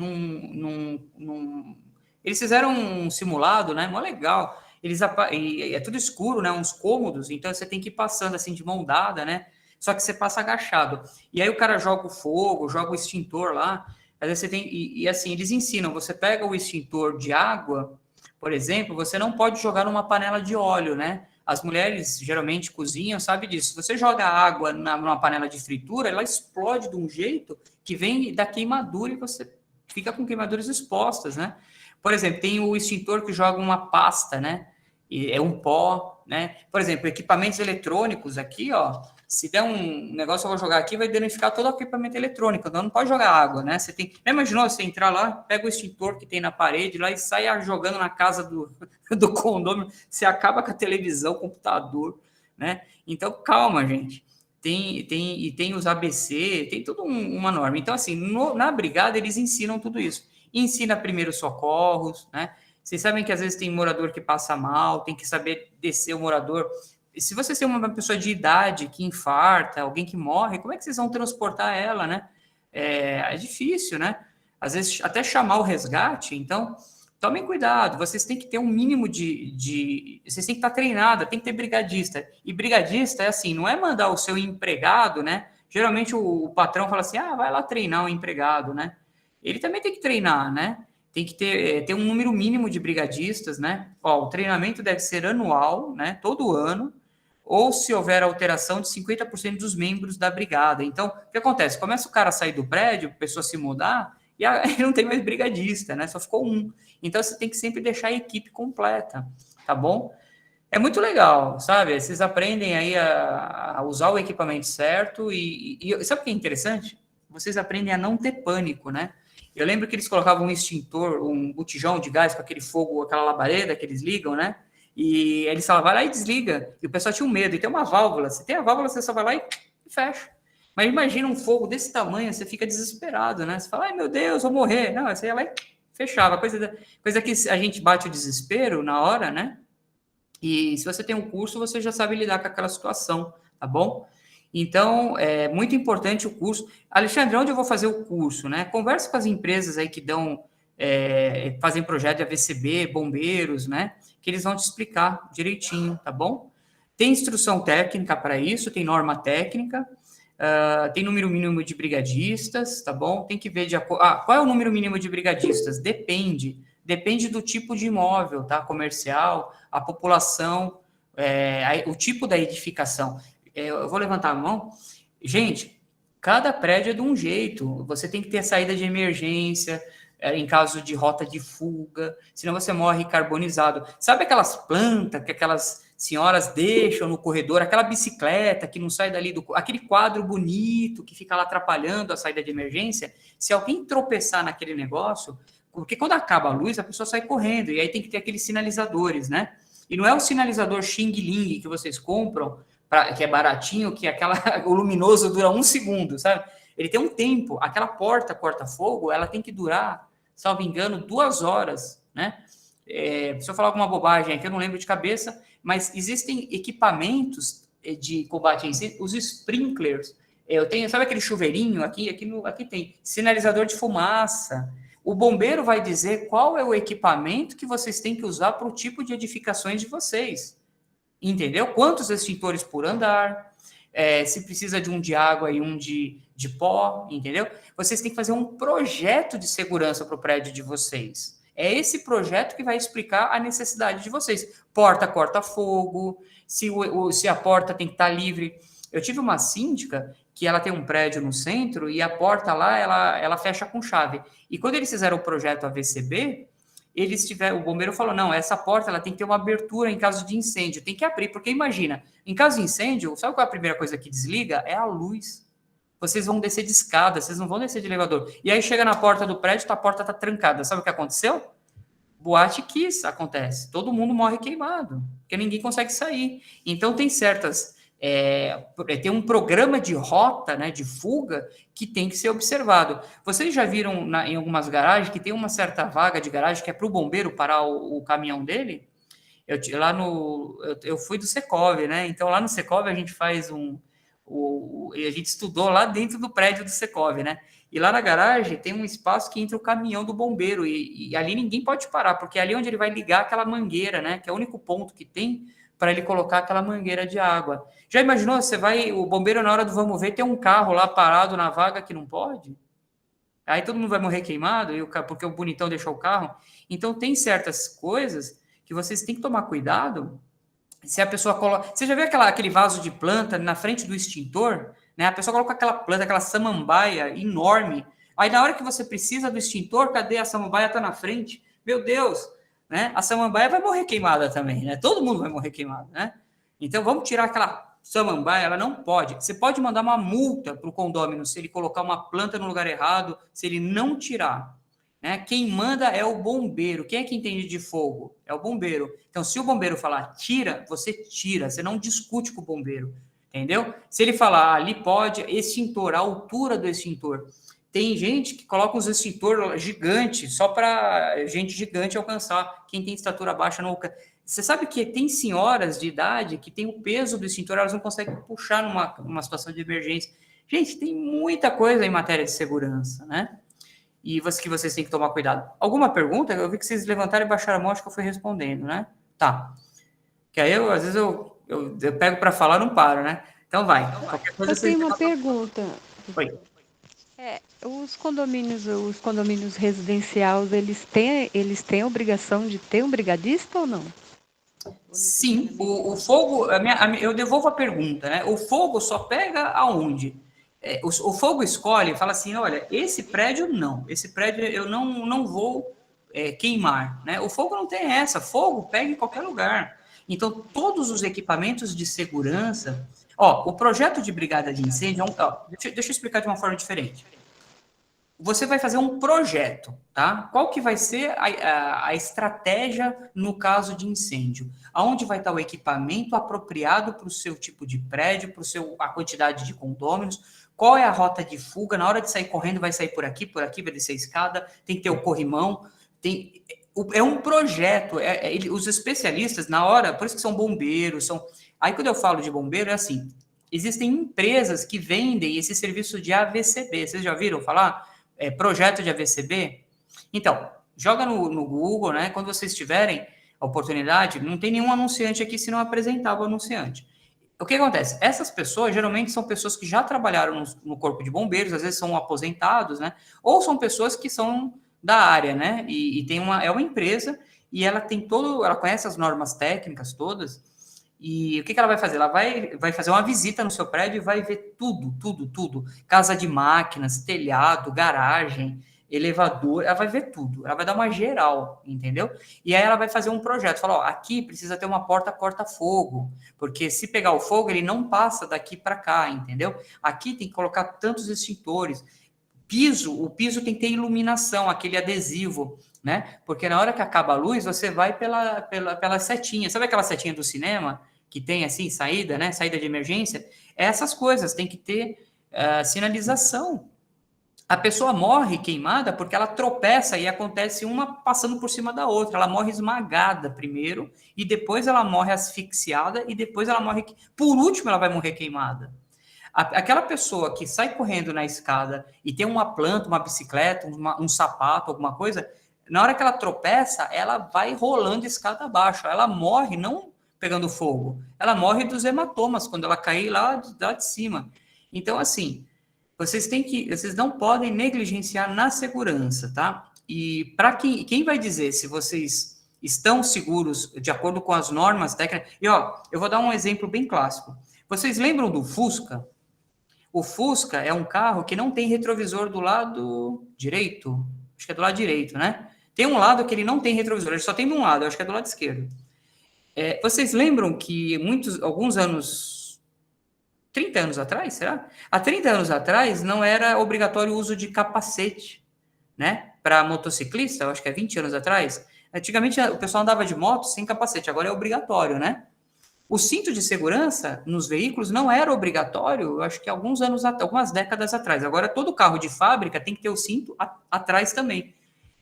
eles fizeram um simulado, né? Mó legal. É tudo escuro, né? Uns cômodos, então você tem que ir passando assim de mão dada, né? Só que você passa agachado. E aí o cara joga o fogo, joga o extintor lá. Às vezes você tem. E assim, eles ensinam: você pega o extintor de água, por exemplo, você não pode jogar numa panela de óleo, né? As mulheres geralmente cozinham, sabe disso. Se você joga água numa panela de fritura, ela explode de um jeito que vem da queimadura e você fica com queimaduras expostas, né? Por exemplo, tem o extintor que joga uma pasta, né? E é um pó, né? Por exemplo, equipamentos eletrônicos aqui, ó. Se der um negócio, eu vou jogar aqui, vai danificar todo o equipamento eletrônico. Então, não pode jogar água, né? Você tem. Já imaginou você entrar lá, pega o extintor que tem na parede lá e sai jogando na casa do condomínio, você acaba com a televisão, computador, né? Então, calma, gente. Tem os ABC, tem toda uma norma. Então, assim, na brigada, eles ensinam tudo isso. Ensina primeiros socorros, né? Vocês sabem que às vezes tem morador que passa mal, tem que saber descer o morador. Se você tem uma pessoa de idade que infarta, alguém que morre, como é que vocês vão transportar ela, né? É difícil, né? Às vezes até chamar o resgate. Então, tomem cuidado. Vocês têm que ter um mínimo vocês têm que estar treinada, tem que ter brigadista. E brigadista é assim, não é mandar o seu empregado, né? Geralmente o patrão fala assim, vai lá treinar o empregado, né? Ele também tem que treinar, né? Tem que ter um número mínimo de brigadistas, né? O treinamento deve ser anual, né? Todo ano, ou se houver alteração de 50% dos membros da brigada. Então, o que acontece? Começa o cara a sair do prédio, a pessoa se mudar, e aí não tem mais brigadista, né? Só ficou um. Então, você tem que sempre deixar a equipe completa, tá bom? É muito legal, sabe? Vocês aprendem aí a usar o equipamento certo e sabe o que é interessante? Vocês aprendem a não ter pânico, né? Eu lembro que eles colocavam um extintor, um botijão de gás com aquele fogo, aquela labareda que eles ligam, né? E eles falavam, vai lá e desliga. E o pessoal tinha um medo. E tem uma válvula. Se tem a válvula, você só vai lá e fecha. Mas imagina um fogo desse tamanho, você fica desesperado, né? Você fala, ai meu Deus, vou morrer. Não, você ia lá e fechava. Coisa que a gente bate o desespero na hora, né? E se você tem um curso, você já sabe lidar com aquela situação, tá bom? Então, é muito importante o curso. Alexandre, onde eu vou fazer o curso, né? Converse com as empresas aí que fazem projeto de AVCB, bombeiros, né? Que eles vão te explicar direitinho, tá bom? Tem instrução técnica para isso, tem norma técnica, tem número mínimo de brigadistas, tá bom? Tem que ver qual é o número mínimo de brigadistas? Depende do tipo de imóvel, tá? Comercial, a população, o tipo da edificação. Eu vou levantar a mão. Gente, cada prédio é de um jeito. Você tem que ter saída de emergência, em caso de rota de fuga, senão você morre carbonizado. Sabe aquelas plantas que aquelas senhoras deixam no corredor, aquela bicicleta que não sai dali, aquele quadro bonito que fica lá atrapalhando a saída de emergência? Se alguém tropeçar naquele negócio, porque quando acaba a luz, a pessoa sai correndo, e aí tem que ter aqueles sinalizadores, né? E não é o sinalizador Xing Ling que vocês compram, que é baratinho, que o luminoso dura 1 segundo, sabe? Ele tem um tempo. Aquela porta corta-fogo, ela tem que durar, salvo engano, 2 horas, né? Se eu falar alguma bobagem aqui, eu não lembro de cabeça, mas existem equipamentos de combate a incêndio, os sprinklers. Sabe aquele chuveirinho aqui tem sinalizador de fumaça. O bombeiro vai dizer qual é o equipamento que vocês têm que usar para o tipo de edificações de vocês. Entendeu? Quantos extintores por andar, se precisa de um de água e um de pó, entendeu? Vocês têm que fazer um projeto de segurança para o prédio de vocês. É esse projeto que vai explicar a necessidade de vocês. Porta corta-fogo, se a porta tem que estar livre. Eu tive uma síndica que ela tem um prédio no centro e a porta lá, ela fecha com chave. E quando eles fizeram o projeto AVCB, o bombeiro falou, não, essa porta ela tem que ter uma abertura em caso de incêndio, tem que abrir, porque imagina, em caso de incêndio, sabe qual é a primeira coisa que desliga? É a luz. Vocês vão descer de escada, vocês não vão descer de elevador. E aí chega na porta do prédio, a porta está trancada. Sabe o que aconteceu? Boate Kiss acontece. Todo mundo morre queimado, porque ninguém consegue sair. Então tem tem um programa de rota, né, de fuga, que tem que ser observado. Vocês já viram em algumas garagens que tem uma certa vaga de garagem que é para o bombeiro parar o caminhão dele? Eu fui do Secov, né? Então lá no Secov a gente faz a gente estudou lá dentro do prédio do Secov, né? E lá na garagem tem um espaço que entra o caminhão do bombeiro e ali ninguém pode parar, porque é ali onde ele vai ligar aquela mangueira, né? Que é o único ponto que tem para ele colocar aquela mangueira de água. Já imaginou? O bombeiro na hora do vamos ver tem um carro lá parado na vaga que não pode? Aí todo mundo vai morrer queimado porque o bonitão deixou o carro. Então tem certas coisas que vocês têm que tomar cuidado. Se a pessoa coloca... Você já viu aquele vaso de planta na frente do extintor? Né? A pessoa coloca aquela planta, aquela samambaia enorme. Aí na hora que você precisa do extintor, cadê a samambaia? Está na frente. Meu Deus! Né? A samambaia vai morrer queimada também, né? Todo mundo vai morrer queimado, né? Então vamos tirar aquela samambaia, ela não pode. Você pode mandar uma multa para o condômino se ele colocar uma planta no lugar errado, se ele não tirar. Né? Quem manda é o bombeiro. Quem é que entende de fogo? É o bombeiro. Então, se o bombeiro falar tira, você tira. Você não discute com o bombeiro. Entendeu? Se ele falar ali pode, extintor, a altura do extintor. Tem gente que coloca uns extintor gigantes, só para gente gigante alcançar. Quem tem estatura baixa não alcança. Você sabe que tem senhoras de idade que tem o peso do extintor, elas não conseguem puxar numa situação de emergência. Gente, tem muita coisa em matéria de segurança, né? E que vocês têm que tomar cuidado. Alguma pergunta? Eu vi que vocês levantaram e baixaram a mão, acho que eu fui respondendo, né? Tá. Que aí, às vezes, eu pego para falar, não paro, né? Então, vai. Qualquer coisa, eu tenho uma pergunta. Oi. Os condomínios residenciais, eles têm a obrigação de ter um brigadista ou não? Sim, o fogo, eu devolvo a pergunta, né? O fogo só pega aonde? O fogo escolhe, fala assim, olha, esse prédio eu não vou queimar, né? O fogo não tem essa, fogo pega em qualquer lugar. Então, todos os equipamentos de segurança... o projeto de brigada de incêndio... deixa eu explicar de uma forma diferente. Você vai fazer um projeto, tá? Qual que vai ser a estratégia no caso de incêndio? Aonde vai estar o equipamento apropriado para o seu tipo de prédio, para a quantidade de condôminos? Qual é a rota de fuga? Na hora de sair correndo, vai sair por aqui, vai descer a escada, tem que ter o corrimão. É um projeto, os especialistas, na hora, por isso que são bombeiros, Aí, quando eu falo de bombeiro, é assim, existem empresas que vendem esse serviço de AVCB, vocês já ouviram falar? Projeto de AVCB? Então, joga no Google, né, quando vocês tiverem a oportunidade, não tem nenhum anunciante aqui se não apresentar o anunciante. O que acontece? Essas pessoas, geralmente, são pessoas que já trabalharam no corpo de bombeiros, às vezes são aposentados, né, ou são pessoas que são da área, né? E é uma empresa e ela ela conhece as normas técnicas todas. E o que ela vai fazer? Ela vai fazer uma visita no seu prédio e vai ver tudo. Casa de máquinas, telhado, garagem, elevador, ela vai ver tudo. Ela vai dar uma geral, entendeu? E aí ela vai fazer um projeto. Fala, ó, aqui precisa ter uma porta corta-fogo, porque se pegar o fogo, ele não passa daqui para cá, entendeu? Aqui tem que colocar tantos extintores. O piso tem que ter iluminação, aquele adesivo, né? Porque na hora que acaba a luz, você vai pela setinha. Sabe aquela setinha do cinema que tem assim, saída, né? Saída de emergência? Essas coisas, tem que ter sinalização. A pessoa morre queimada porque ela tropeça e acontece uma passando por cima da outra. Ela morre esmagada primeiro, e depois ela morre asfixiada, e depois ela morre... Por último, ela vai morrer queimada. Aquela pessoa que sai correndo na escada e tem uma planta, uma bicicleta, um sapato, alguma coisa, na hora que ela tropeça, ela vai rolando escada abaixo. Ela morre não pegando fogo, ela morre dos hematomas quando ela cair lá de cima. Então, assim, vocês não podem negligenciar na segurança, tá? E para quem vai dizer se vocês estão seguros de acordo com as normas técnicas... E, ó, eu vou dar um exemplo bem clássico. Vocês lembram do Fusca? O Fusca é um carro que não tem retrovisor do lado direito. Acho que é do lado direito, né? Tem um lado que ele não tem retrovisor, ele só tem de um lado, acho que é do lado esquerdo. Vocês lembram que alguns anos, 30 anos atrás, será? Há 30 anos atrás não era obrigatório o uso de capacete, né? Para motociclista, eu acho que é 20 anos atrás. Antigamente o pessoal andava de moto sem capacete, agora é obrigatório, né? O cinto de segurança nos veículos não era obrigatório, eu acho que algumas décadas atrás. Agora, todo carro de fábrica tem que ter o cinto atrás também.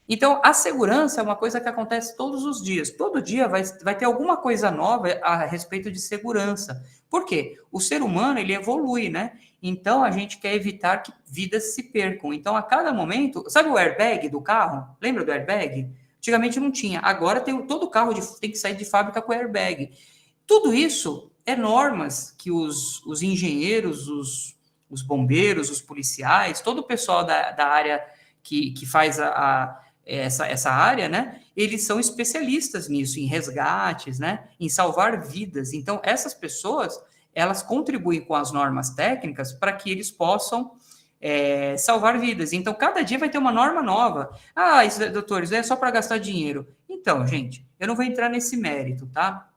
Então, a segurança é uma coisa que acontece todos os dias. Todo dia vai ter alguma coisa nova a respeito de segurança. Por quê? O ser humano, ele evolui, né? Então, a gente quer evitar que vidas se percam. Então, a cada momento... Sabe o airbag do carro? Lembra do airbag? Antigamente não tinha. Agora, todo carro tem que sair de fábrica com airbag. Tudo isso é normas que os engenheiros, os bombeiros, os policiais, todo o pessoal da área que faz essa área, né? Eles são especialistas nisso, em resgates, né? Em salvar vidas. Então, essas pessoas, elas contribuem com as normas técnicas para que eles possam salvar vidas. Então, cada dia vai ter uma norma nova. Ah, doutor, isso é só para gastar dinheiro. Então, gente, eu não vou entrar nesse mérito, tá?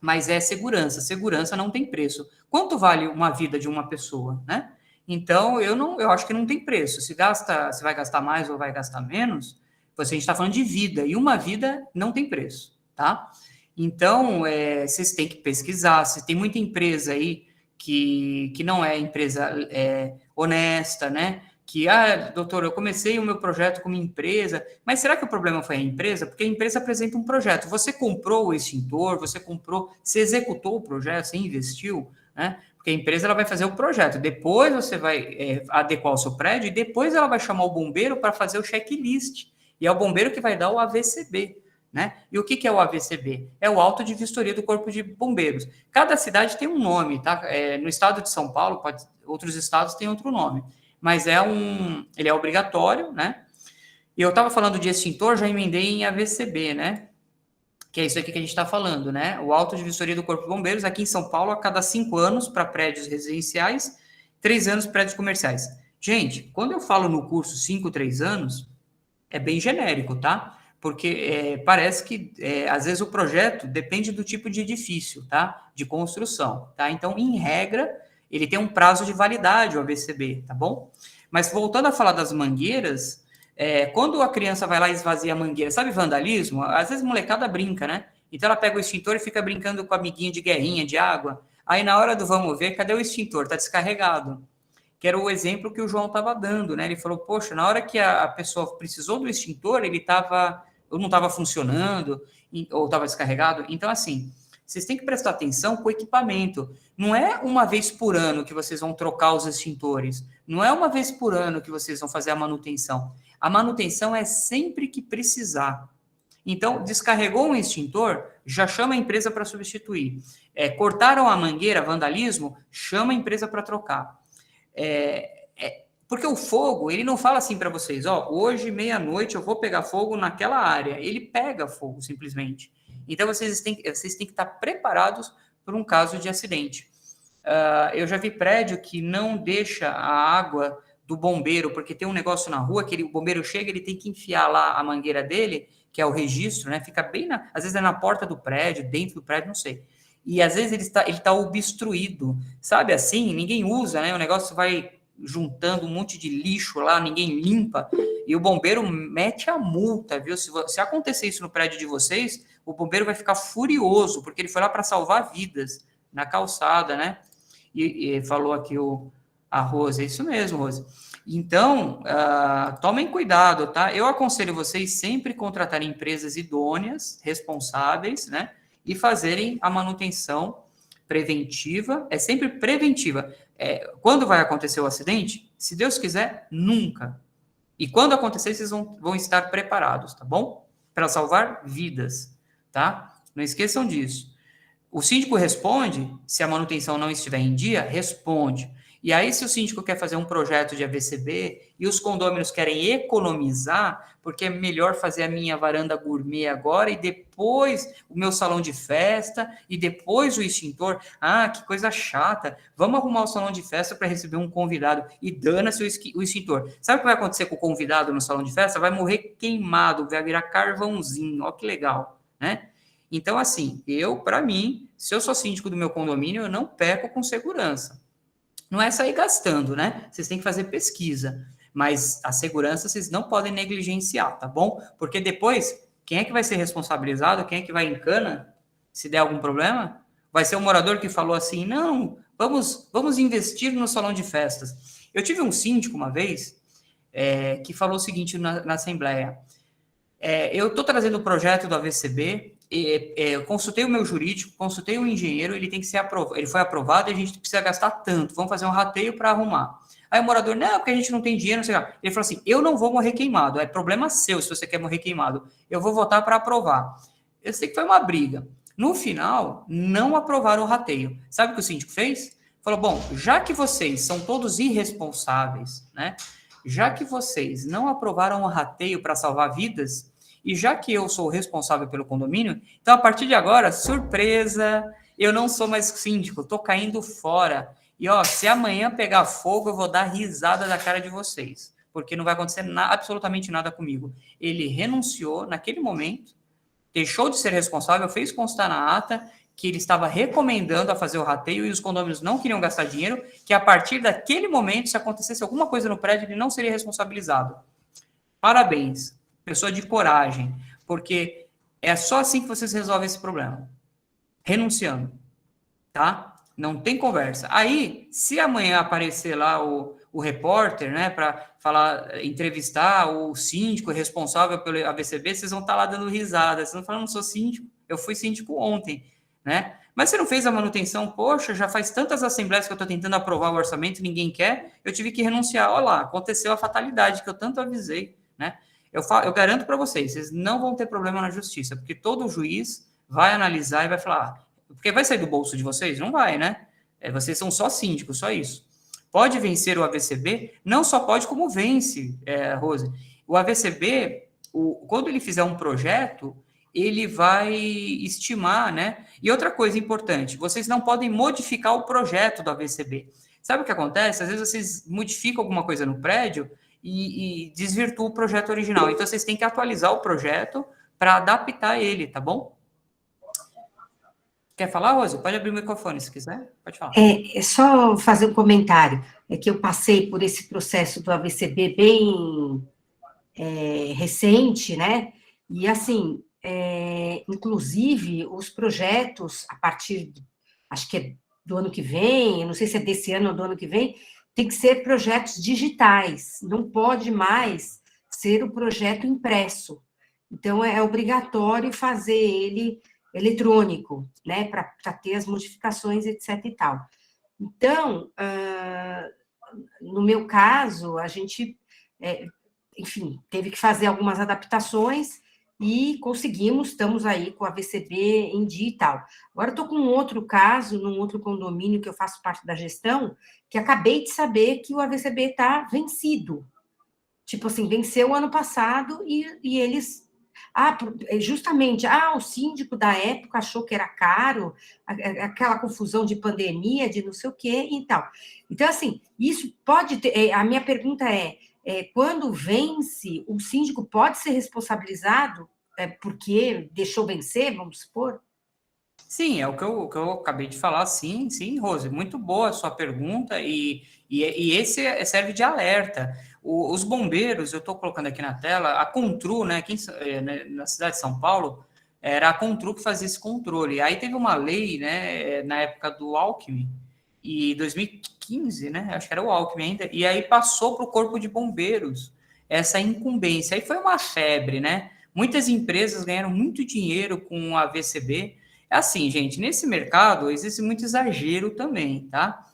Mas é segurança. Segurança não tem preço. Quanto vale uma vida de uma pessoa, né? Então, eu acho que não tem preço. Se vai gastar mais ou vai gastar menos, a gente está falando de vida, e uma vida não tem preço, tá? Então, vocês têm que pesquisar. Se tem muita empresa aí que não é empresa honesta, né? Que, doutor, eu comecei o meu projeto como empresa, mas será que o problema foi a empresa? Porque a empresa apresenta um projeto. Você comprou o extintor, você executou o projeto, você investiu, né? Porque a empresa ela vai fazer o projeto, depois você vai adequar o seu prédio, e depois ela vai chamar o bombeiro para fazer o checklist. E é o bombeiro que vai dar o AVCB, né? E o que é o AVCB? É o auto de vistoria do Corpo de Bombeiros. Cada cidade tem um nome, tá? No estado de São Paulo, outros estados têm outro nome. Mas ele é obrigatório, né? E eu estava falando de extintor, já emendei em AVCB, né? Que é isso aqui que a gente está falando, né? O auto de vistoria do Corpo de Bombeiros, aqui em São Paulo, a cada 5 anos para prédios residenciais, 3 anos para prédios comerciais. Gente, quando eu falo no curso 5, 3 anos, é bem genérico, tá? Porque parece que, às vezes, o projeto depende do tipo de edifício, tá? De construção, tá? Então, em regra, ele tem um prazo de validade, o AVCB, tá bom? Mas voltando a falar das mangueiras, quando a criança vai lá e esvazia a mangueira, sabe vandalismo? Às vezes a molecada brinca, né? Então ela pega o extintor e fica brincando com o amiguinho de guerrinha, de água. Aí na hora do vamos ver, cadê o extintor? Tá descarregado. Que era o exemplo que o João estava dando, né? Ele falou, poxa, na hora que a pessoa precisou do extintor, ele estava ou não estava funcionando, ou estava descarregado. Então, assim, vocês têm que prestar atenção com o equipamento. Não é uma vez por ano que vocês vão trocar os extintores. Não é uma vez por ano que vocês vão fazer a manutenção. A manutenção é sempre que precisar. Então, descarregou um extintor, já chama a empresa para substituir. Cortaram a mangueira, vandalismo, chama a empresa para trocar. Porque o fogo, ele não fala assim para vocês, hoje, meia-noite, eu vou pegar fogo naquela área. Ele pega fogo, simplesmente. Então, vocês têm que estar preparados para um caso de acidente. Eu já vi prédio que não deixa a água do bombeiro, porque tem um negócio na rua que o bombeiro chega, ele tem que enfiar lá a mangueira dele, que é o registro, né? Fica bem, às vezes é na porta do prédio, dentro do prédio, não sei. E às vezes ele está obstruído, sabe assim? Ninguém usa, né? O negócio vai juntando um monte de lixo lá, ninguém limpa, e o bombeiro mete a multa, viu? Se acontecer isso no prédio de vocês, o bombeiro vai ficar furioso, porque ele foi lá para salvar vidas na calçada, né? E falou aqui a Rose, é isso mesmo, Rose. Então, tomem cuidado, tá? Eu aconselho vocês sempre contratarem empresas idôneas, responsáveis, né? E fazerem a manutenção preventiva, é sempre preventiva. Quando vai acontecer o acidente? Se Deus quiser, nunca. E quando acontecer, vocês vão estar preparados, tá bom? Para salvar vidas, tá? Não esqueçam disso. O síndico responde, se a manutenção não estiver em dia, responde. E aí, se o síndico quer fazer um projeto de AVCB e os condôminos querem economizar, porque é melhor fazer a minha varanda gourmet agora e depois o meu salão de festa e depois o extintor. Que coisa chata. Vamos arrumar o salão de festa para receber um convidado e dana-se o extintor. Sabe o que vai acontecer com o convidado no salão de festa? Vai morrer queimado, vai virar carvãozinho. Olha que legal, né? Então, assim, para mim, se eu sou síndico do meu condomínio, eu não peco com segurança. Não é sair gastando, né? Vocês têm que fazer pesquisa. Mas a segurança vocês não podem negligenciar, tá bom? Porque depois, quem é que vai ser responsabilizado? Quem é que vai em cana? Se der algum problema? Vai ser o morador que falou assim, não, vamos investir no salão de festas. Eu tive um síndico uma vez que falou o seguinte na Assembleia. Eu estou trazendo o projeto do AVCB, eu consultei o meu jurídico, consultei o engenheiro, ele foi aprovado e a gente precisa gastar tanto, vamos fazer um rateio para arrumar. Aí o morador, não, porque a gente não tem dinheiro, não sei lá. Ele falou assim, eu não vou morrer queimado, é problema seu se você quer morrer queimado, eu vou votar para aprovar. Eu sei que foi uma briga. No final, não aprovaram o rateio. Sabe o que o síndico fez? Falou, bom, já que vocês são todos irresponsáveis, né? Já que vocês não aprovaram o rateio para salvar vidas, e já que eu sou responsável pelo condomínio, então a partir de agora, surpresa, eu não sou mais síndico, estou caindo fora. E se amanhã pegar fogo, eu vou dar risada da cara de vocês, porque não vai acontecer absolutamente nada comigo. Ele renunciou naquele momento, deixou de ser responsável, fez constar na ata que ele estava recomendando a fazer o rateio e os condôminos não queriam gastar dinheiro, que a partir daquele momento, se acontecesse alguma coisa no prédio, ele não seria responsabilizado. Parabéns. Pessoa de coragem, porque é só assim que vocês resolvem esse problema. Renunciando, tá? Não tem conversa. Aí, se amanhã aparecer lá o repórter, né, para entrevistar o síndico responsável pelo AVCB, vocês vão estar lá dando risada, vocês vão falar, não sou síndico, eu fui síndico ontem, né? Mas você não fez a manutenção? Poxa, já faz tantas assembleias que eu estou tentando aprovar o orçamento e ninguém quer, eu tive que renunciar. Olha lá, aconteceu a fatalidade que eu tanto avisei, né? Eu garanto para vocês não vão ter problema na justiça, porque todo juiz vai analisar e vai falar, porque vai sair do bolso de vocês? Não vai, né? Vocês são só síndicos, só isso. Pode vencer o AVCB, não só pode, como vence, Rose. O AVCB, quando ele fizer um projeto, ele vai estimar, né? E outra coisa importante, vocês não podem modificar o projeto do AVCB. Sabe o que acontece? Às vezes vocês modificam alguma coisa no prédio e desvirtua o projeto original. Então, vocês têm que atualizar o projeto para adaptar ele, tá bom? Quer falar, Rose? Pode abrir o microfone, se quiser. Pode falar. É só fazer um comentário. É que eu passei por esse processo do AVCB bem recente, né? E, assim, inclusive, os projetos, a partir, acho que é do ano que vem, eu não sei se é desse ano ou do ano que vem, tem que ser projetos digitais, não pode mais ser o projeto impresso. Então, é obrigatório fazer ele eletrônico, né, para ter as modificações, etc. e tal. Então, no meu caso, a gente, enfim, teve que fazer algumas adaptações e conseguimos, estamos aí com a VCB em dia e tal. Agora, estou com um outro caso, num outro condomínio que eu faço parte da gestão, que acabei de saber que o AVCB está vencido. Tipo assim, venceu o ano passado e eles... justamente, o síndico da época achou que era caro, aquela confusão de pandemia, de não sei o quê e tal. Então, assim, isso pode ter... A minha pergunta quando vence, o síndico pode ser responsabilizado porque deixou vencer, vamos supor? Sim, é o que eu acabei de falar, sim, sim, Rose, muito boa a sua pergunta, e esse serve de alerta. Os bombeiros, eu estou colocando aqui na tela, a Contru, né, aqui na cidade de São Paulo, era a Contru que fazia esse controle. Aí teve uma lei, né, na época do Alckmin, e 2015, né, acho que era o Alckmin ainda, e aí passou para o Corpo de Bombeiros essa incumbência. Aí foi uma febre, né? Muitas empresas ganharam muito dinheiro com a VCB. É assim, gente, nesse mercado existe muito exagero também, tá?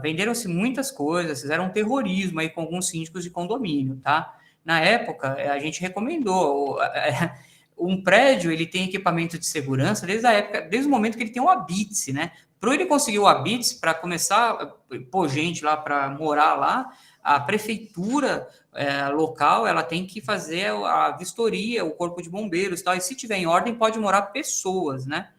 Venderam-se muitas coisas, fizeram um terrorismo aí com alguns síndicos de condomínio, tá? Na época, a gente recomendou, um prédio, ele tem equipamento de segurança desde o momento que ele tem o Habite, né? Para ele conseguir o Habite, para começar a pôr gente lá para morar lá, a prefeitura local, ela tem que fazer a vistoria, o corpo de bombeiros, tal, e se tiver em ordem, pode morar pessoas, né?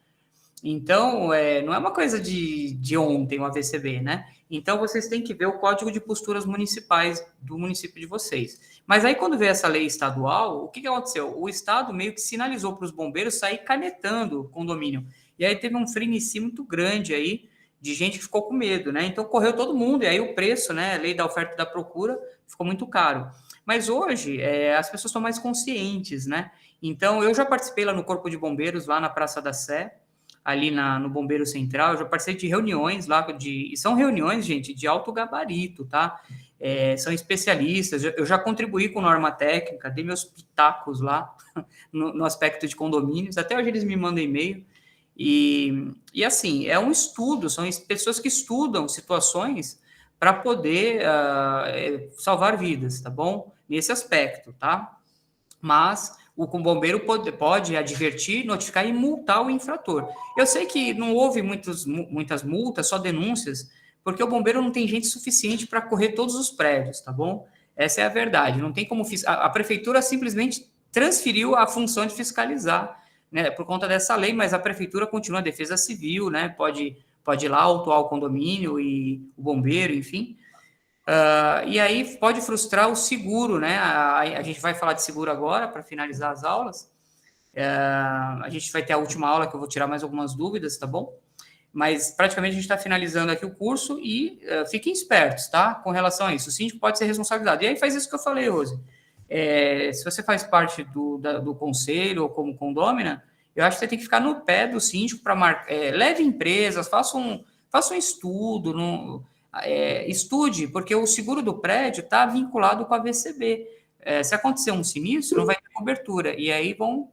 Então, não é uma coisa de ontem o AVCB, né? Então, vocês têm que ver o Código de Posturas Municipais do município de vocês. Mas aí, quando veio essa lei estadual, o que aconteceu? O Estado meio que sinalizou para os bombeiros sair canetando o condomínio. E aí teve um frenesi muito grande aí de gente que ficou com medo, né? Então, correu todo mundo, e aí o preço, né? A lei da oferta e da procura ficou muito caro. Mas hoje, as pessoas estão mais conscientes, né? Então, eu já participei lá no Corpo de Bombeiros, lá na Praça da Sé, ali no Bombeiro Central, eu já participei de reuniões lá, e são reuniões, gente, de alto gabarito, tá? São especialistas, eu já contribuí com norma técnica, dei meus pitacos lá, no aspecto de condomínios, até hoje eles me mandam e-mail, e assim, é um estudo, são pessoas que estudam situações para poder salvar vidas, tá bom? Nesse aspecto, tá? Mas o bombeiro pode advertir, notificar e multar o infrator. Eu sei que não houve muitas multas, só denúncias, porque o bombeiro não tem gente suficiente para correr todos os prédios, tá bom? Essa é a verdade. Não tem como a prefeitura simplesmente transferiu a função de fiscalizar, né, por conta dessa lei, mas a prefeitura continua a defesa civil, né? Pode ir lá autuar o condomínio e o bombeiro, enfim. E aí pode frustrar o seguro, né? A gente vai falar de seguro agora, para finalizar as aulas. A gente vai ter a última aula, que eu vou tirar mais algumas dúvidas, tá bom? Mas praticamente a gente está finalizando aqui o curso e fiquem espertos, tá? Com relação a isso. O síndico pode ser responsabilizado. E aí faz isso que eu falei, Rose. Se você faz parte do conselho ou como condômina, eu acho que você tem que ficar no pé do síndico para marcar. Leve empresas, faça um estudo, estude, porque o seguro do prédio está vinculado com a VCB. Se acontecer um sinistro, não vai ter cobertura. E aí vão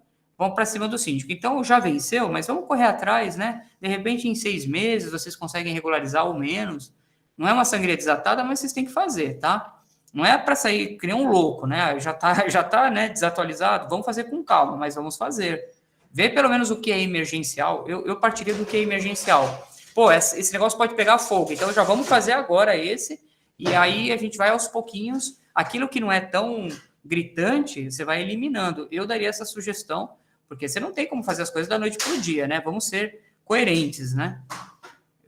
para cima do síndico. Então, já venceu, mas vamos correr atrás, né? De repente, em 6 meses, vocês conseguem regularizar ou menos. Não é uma sangria desatada, mas vocês têm que fazer, tá? Não é para sair que nem um louco, né? Já tá, né, desatualizado. Vamos fazer com calma, mas vamos fazer. Vê pelo menos o que é emergencial. Eu partiria do que é emergencial. Pô, esse negócio pode pegar fogo, então já vamos fazer agora esse, e aí a gente vai aos pouquinhos. Aquilo que não é tão gritante, você vai eliminando. Eu daria essa sugestão, porque você não tem como fazer as coisas da noite para o dia, né? Vamos ser coerentes, né?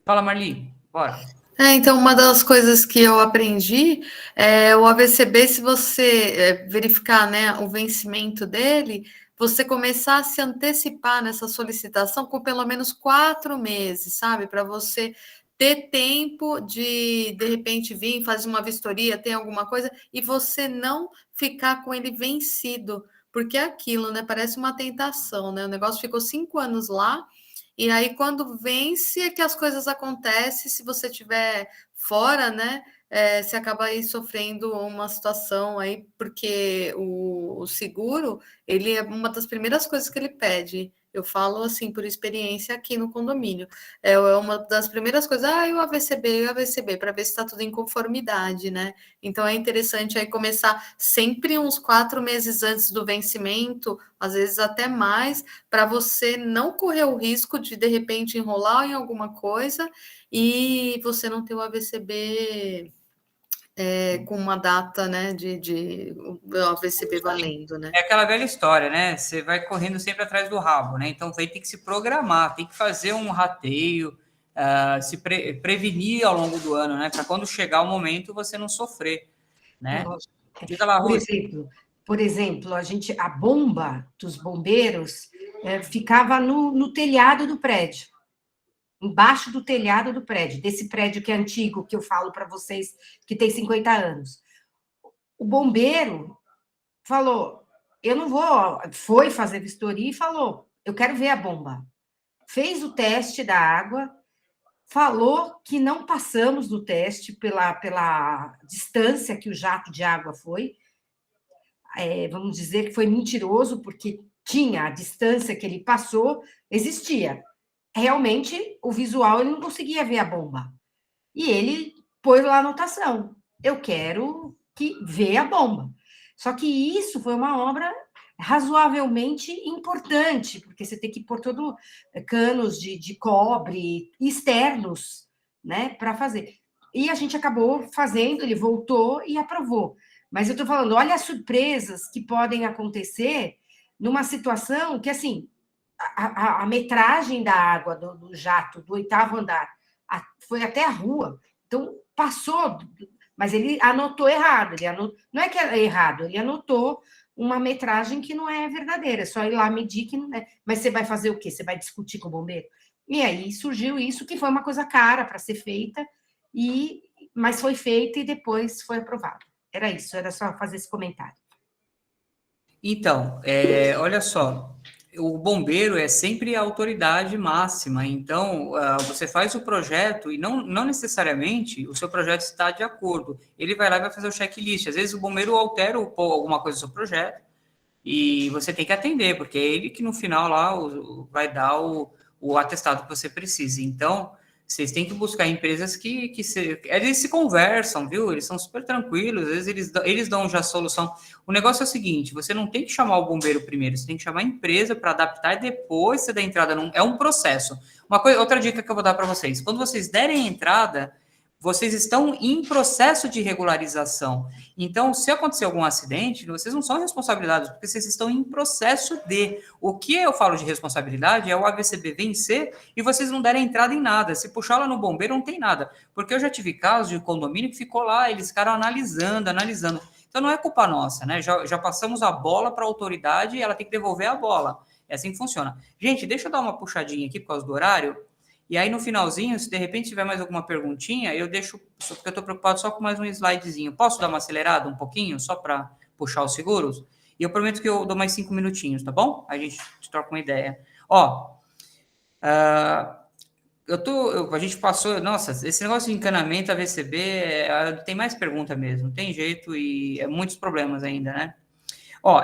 Fala, Marli, bora. Então, uma das coisas que eu aprendi é o AVCB, se você verificar, né, o vencimento dele, você começar a se antecipar nessa solicitação com pelo menos 4 meses, sabe? Para você ter tempo de repente, vir, fazer uma vistoria, tem alguma coisa, e você não ficar com ele vencido, porque é aquilo, né? Parece uma tentação, né? O negócio ficou 5 anos lá, e aí, quando vence, é que as coisas acontecem. Se você tiver fora, né? Você acaba aí sofrendo uma situação aí, porque o seguro, ele é uma das primeiras coisas que ele pede. Eu falo assim, por experiência aqui no condomínio. É uma das primeiras coisas, e o AVCB, para ver se está tudo em conformidade, né? Então é interessante aí começar sempre uns 4 meses antes do vencimento, às vezes até mais, para você não correr o risco de repente, enrolar em alguma coisa e você não ter o AVCB com uma data, né, de AVCB valendo, né? É aquela velha história, né? Você vai correndo sempre atrás do rabo, né? Então, tem que se programar, tem que fazer um rateio, se prevenir ao longo do ano, né? Para quando chegar o momento, você não sofrer, né? Diga lá, Rose. Por exemplo, a bomba dos bombeiros ficava no telhado do prédio, embaixo do telhado do prédio, desse prédio que é antigo, que eu falo para vocês, que tem 50 anos. O bombeiro falou, eu não vou, foi fazer vistoria e falou, eu quero ver a bomba. Fez o teste da água, falou que não passamos no teste pela distância que o jato de água foi. Vamos dizer que foi mentiroso, porque tinha a distância que ele passou, existia. Realmente, o visual, ele não conseguia ver a bomba. E ele pôs lá a anotação, eu quero ver a bomba. Só que isso foi uma obra razoavelmente importante, porque você tem que pôr todo canos de cobre externos, né, para fazer. E a gente acabou fazendo, ele voltou e aprovou. Mas eu estou falando, olha as surpresas que podem acontecer numa situação que, assim, a metragem da água do jato do 8º andar foi até a rua, então passou, mas ele anotou errado, não é que é errado, ele anotou uma metragem que não é verdadeira, é só ir lá medir que não é. Mas você vai fazer o quê? Você vai discutir com o bombeiro? E aí surgiu isso, que foi uma coisa cara para ser feita, mas foi feita e depois foi aprovado. Era isso, era só fazer esse comentário. Então, olha só, o bombeiro é sempre a autoridade máxima, então você faz o projeto e não necessariamente o seu projeto está de acordo. Ele vai lá e vai fazer o checklist. Às vezes o bombeiro altera alguma coisa do seu projeto e você tem que atender, porque é ele que no final lá vai dar o atestado que você precisa. Então, vocês têm que buscar empresas que eles se conversam, viu? Eles são super tranquilos, às vezes eles dão já a solução. O negócio é o seguinte, você não tem que chamar o bombeiro primeiro, você tem que chamar a empresa para adaptar e depois você dá entrada. É um processo. Outra dica que eu vou dar para vocês, quando vocês derem entrada, vocês estão em processo de regularização. Então, se acontecer algum acidente, vocês não são responsabilizados, porque vocês estão em processo de. O que eu falo de responsabilidade é o AVCB vencer e vocês não derem entrada em nada. Se puxar lá no bombeiro, não tem nada. Porque eu já tive casos de condomínio que ficou lá, eles ficaram analisando. Então, não é culpa nossa, né? Já passamos a bola para a autoridade e ela tem que devolver a bola. É assim que funciona. Gente, deixa eu dar uma puxadinha aqui por causa do horário. E aí, no finalzinho, se de repente tiver mais alguma perguntinha, eu deixo, porque eu estou preocupado só com mais um slidezinho. Posso dar uma acelerada um pouquinho, só para puxar os seguros? E eu prometo que eu dou mais 5 minutinhos, tá bom? A gente troca uma ideia. A gente passou... Nossa, esse negócio de encanamento, AVCB, tem mais pergunta mesmo. Não tem jeito e é muitos problemas ainda, né?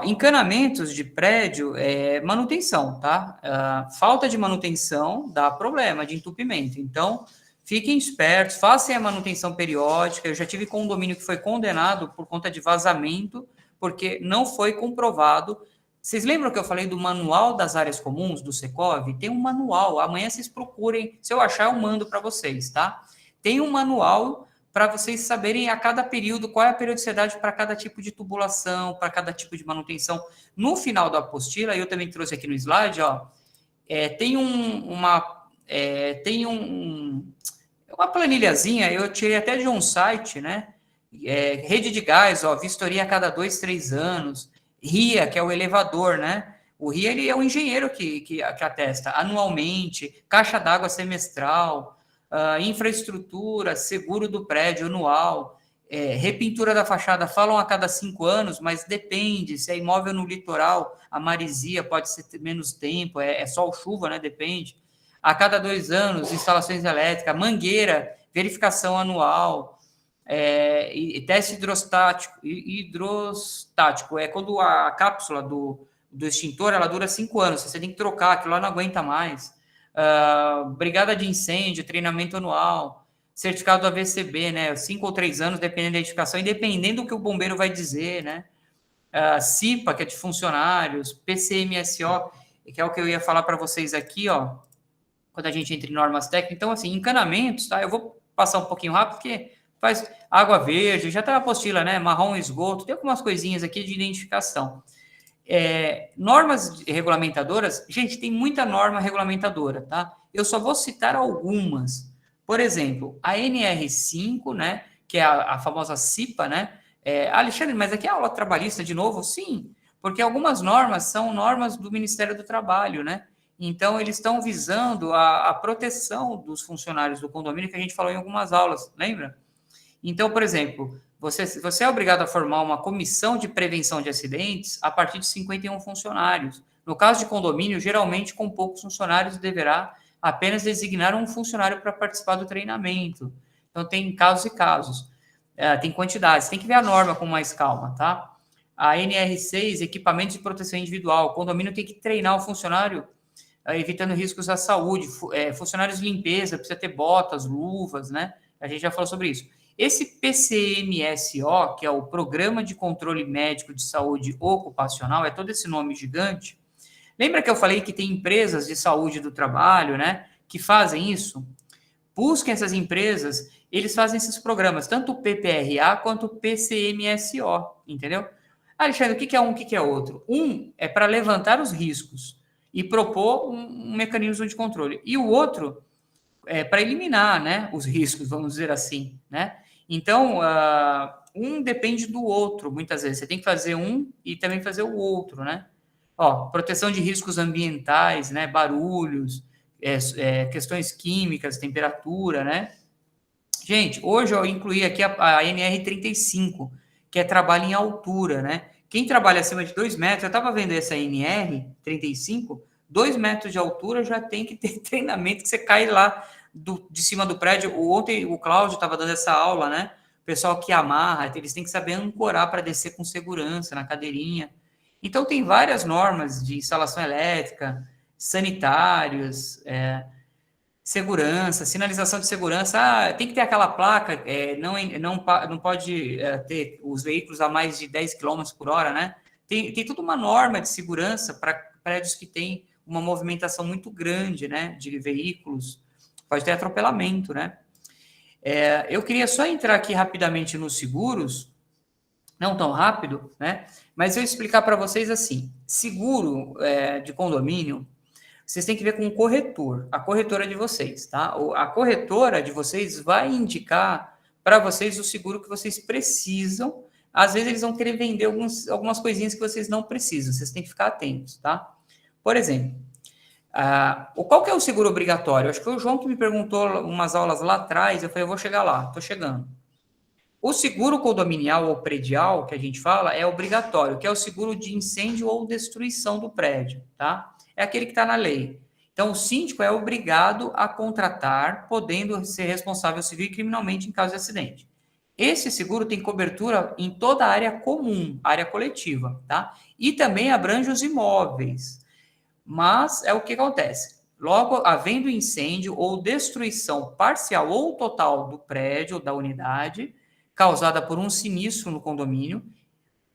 Encanamentos de prédio é manutenção, tá? Falta de manutenção dá problema de entupimento. Então, fiquem espertos, façam a manutenção periódica. Eu já tive condomínio que foi condenado por conta de vazamento, porque não foi comprovado. Vocês lembram que eu falei do manual das áreas comuns, do Secov? Tem um manual, amanhã vocês procurem. Se eu achar, eu mando para vocês, tá? Tem um manual para vocês saberem a cada período qual é a periodicidade para cada tipo de tubulação, para cada tipo de manutenção. No final da apostila, eu também trouxe aqui no slide, tem uma planilhazinha, eu tirei até de um site, né? Rede de gás, vistoria a cada 2, 3 anos. RIA, que é o elevador, né? O RIA, ele é o engenheiro que atesta anualmente, caixa d'água semestral, infraestrutura, seguro do prédio anual, repintura da fachada, falam a cada 5 anos, mas depende, se é imóvel no litoral, a maresia pode ser menos tempo, é sol, chuva, né, depende. A cada 2 anos, instalações elétricas, mangueira, verificação anual, e teste hidrostático. É quando a cápsula do extintor, ela dura 5 anos, você tem que trocar, aquilo lá não aguenta mais. Brigada de incêndio, treinamento anual, certificado do AVCB, né? 5 ou 3 anos, dependendo da edificação, e dependendo do que o bombeiro vai dizer, né? CIPA, que é de funcionários, PCMSO, que é o que eu ia falar para vocês aqui, ó, quando a gente entra em normas técnicas. Então, assim, encanamentos, tá? Eu vou passar um pouquinho rápido, porque faz água verde, já tá a apostila, né? Marrom, esgoto, tem algumas coisinhas aqui de identificação. Normas regulamentadoras, gente, tem muita norma regulamentadora, tá? Eu só vou citar algumas. Por exemplo, a NR5, né? Que é a famosa CIPA, né? Alexandre, mas aqui é aula trabalhista de novo? Sim, porque algumas normas são normas do Ministério do Trabalho, né? Então, eles estão visando a proteção dos funcionários do condomínio, que a gente falou em algumas aulas, lembra? Então, por exemplo, você é obrigado a formar uma comissão de prevenção de acidentes a partir de 51 funcionários. No caso de condomínio, geralmente com poucos funcionários, deverá apenas designar um funcionário para participar do treinamento. Então, tem casos e casos. Tem quantidades, tem que ver a norma com mais calma, tá? A NR6, equipamentos de proteção individual, o condomínio tem que treinar o funcionário, evitando riscos à saúde, funcionários de limpeza, precisa ter botas, luvas, né? A gente já falou sobre isso. Esse PCMSO, que é o Programa de Controle Médico de Saúde Ocupacional, é todo esse nome gigante. Lembra que eu falei que tem empresas de saúde do trabalho, né, que fazem isso? Busquem essas empresas, eles fazem esses programas, tanto o PPRA quanto o PCMSO, entendeu? Alexandre, o que é um, o que é outro? Um é para levantar os riscos e propor um mecanismo de controle. E o outro é para eliminar, né, os riscos, vamos dizer assim, né? Então, um depende do outro, muitas vezes. Você tem que fazer um e também fazer o outro, né? Proteção de riscos ambientais, né? Barulhos, questões químicas, temperatura, né? Gente, hoje eu incluí aqui a NR35, que é trabalho em altura, né? Quem trabalha acima de 2 metros, eu estava vendo essa NR35, 2 metros de altura já tem que ter treinamento, que você cai lá de cima do prédio. Ontem o Cláudio estava dando essa aula, né? O pessoal que amarra, eles têm que saber ancorar para descer com segurança na cadeirinha. Então, tem várias normas de instalação elétrica, sanitários, segurança, sinalização de segurança. Tem que ter aquela placa, não pode ter os veículos a mais de 10 km por hora, né? Tem toda uma norma de segurança para prédios que têm uma movimentação muito grande, né, de veículos. Pode ter atropelamento, né? Eu queria só entrar aqui rapidamente nos seguros, não tão rápido, né? Mas eu explicar para vocês assim, seguro de condomínio, vocês têm que ver com o corretor, a corretora de vocês, tá? A corretora de vocês vai indicar para vocês o seguro que vocês precisam. Às vezes eles vão querer vender algumas coisinhas que vocês não precisam, vocês têm que ficar atentos, tá? Por exemplo, qual que é o seguro obrigatório? Acho que foi o João que me perguntou umas aulas lá atrás, eu falei, eu vou chegar lá, estou chegando. O seguro condominial ou predial, que a gente fala, é obrigatório, que é o seguro de incêndio ou destruição do prédio, tá? É aquele que está na lei. Então, o síndico é obrigado a contratar, podendo ser responsável civil e criminalmente em caso de acidente. Esse seguro tem cobertura em toda a área comum, área coletiva, tá? E também abrange os imóveis. Mas é o que acontece. Logo, havendo incêndio ou destruição parcial ou total do prédio ou da unidade, causada por um sinistro no condomínio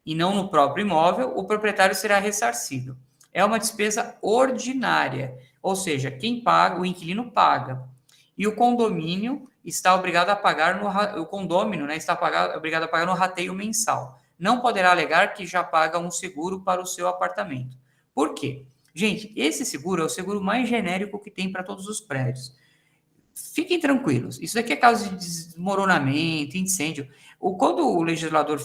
e não no próprio imóvel, o proprietário será ressarcido. É uma despesa ordinária, ou seja, quem paga, o inquilino paga. E o condomínio está obrigado a pagar obrigado a pagar no rateio mensal. Não poderá alegar que já paga um seguro para o seu apartamento. Por quê? Gente, esse seguro é o seguro mais genérico que tem para todos os prédios. Fiquem tranquilos, isso daqui é caso de desmoronamento, incêndio. Quando o legislador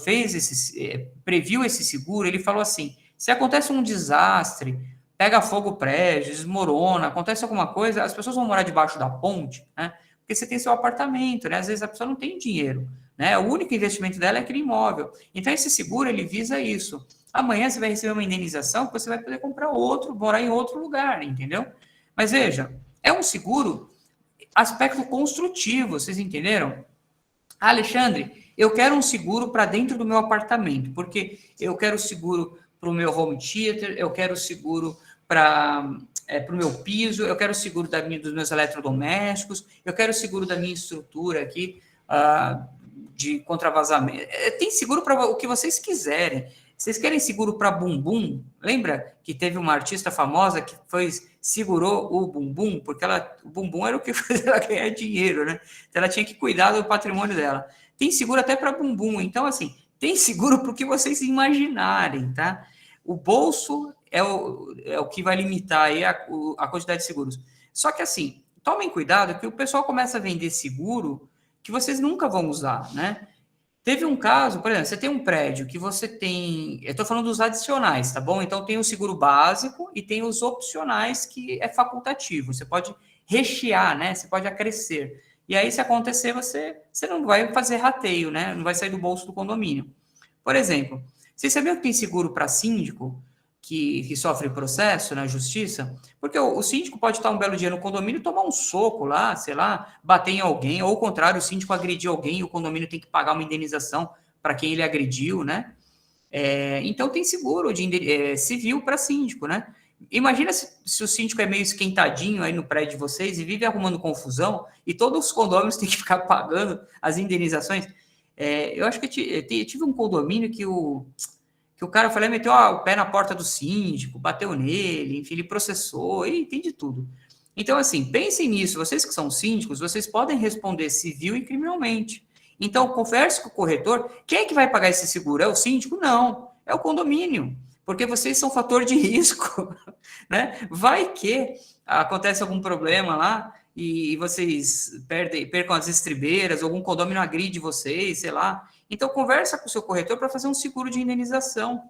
previu esse seguro, ele falou assim, se acontece um desastre, pega fogo o prédio, desmorona, acontece alguma coisa, as pessoas vão morar debaixo da ponte, né? Porque você tem seu apartamento, né? Às vezes a pessoa não tem dinheiro, né? O único investimento dela é aquele imóvel. Então, esse seguro, ele visa isso. Amanhã você vai receber uma indenização que você vai poder comprar outro, morar em outro lugar, entendeu? Mas veja, é um seguro aspecto construtivo, vocês entenderam? Alexandre, eu quero um seguro para dentro do meu apartamento, porque eu quero seguro para o meu home theater, eu quero seguro para o meu piso, eu quero seguro dos meus eletrodomésticos, eu quero seguro da minha estrutura aqui, de contravazamento. Tem seguro para o que vocês quiserem. Vocês querem seguro para bumbum? Lembra que teve uma artista famosa que segurou o bumbum, porque o bumbum era o que fazia ela ganhar dinheiro, né? Então ela tinha que cuidar do patrimônio dela. Tem seguro até para bumbum. Então, assim, tem seguro para o que vocês imaginarem, tá? O bolso é o que vai limitar aí a quantidade de seguros. Só que, assim, tomem cuidado que o pessoal começa a vender seguro que vocês nunca vão usar, né? Teve um caso, por exemplo, você tem um prédio que você tem... Eu estou falando dos adicionais, tá bom? Então, tem o seguro básico e tem os opcionais, que é facultativo. Você pode rechear, né? Você pode acrescer. E aí, se acontecer, você não vai fazer rateio, né? Não vai sair do bolso do condomínio. Por exemplo, vocês sabiam que tem seguro para síndico que sofre processo na justiça? Porque o síndico pode estar um belo dia no condomínio, tomar um soco lá, sei lá, bater em alguém, ou ao contrário, o síndico agredir alguém e o condomínio tem que pagar uma indenização para quem ele agrediu, né? Então tem seguro civil para síndico, né? Imagina se o síndico é meio esquentadinho aí no prédio de vocês e vive arrumando confusão e todos os condôminos têm que ficar pagando as indenizações. Eu acho que eu tive um condomínio que o cara meteu o pé na porta do síndico, bateu nele, enfim, ele processou, e tem de tudo. Então, assim, pensem nisso, vocês que são síndicos, vocês podem responder civil e criminalmente. Então, converse com o corretor, quem é que vai pagar esse seguro? É o síndico? Não, é o condomínio, porque vocês são fator de risco, né? Vai que acontece algum problema lá e vocês percam as estribeiras, algum condomínio agride vocês, sei lá. Então, conversa com o seu corretor para fazer um seguro de indenização.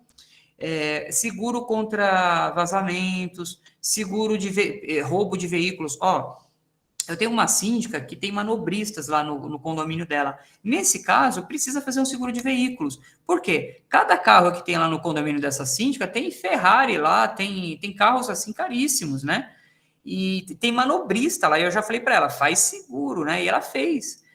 Seguro contra vazamentos, seguro de roubo de veículos. Eu tenho uma síndica que tem manobristas lá no condomínio dela. Nesse caso, precisa fazer um seguro de veículos. Por quê? Cada carro que tem lá no condomínio dessa síndica tem Ferrari lá, tem carros assim caríssimos, né? E tem manobrista lá, e eu já falei para ela, faz seguro, né? E ela fez.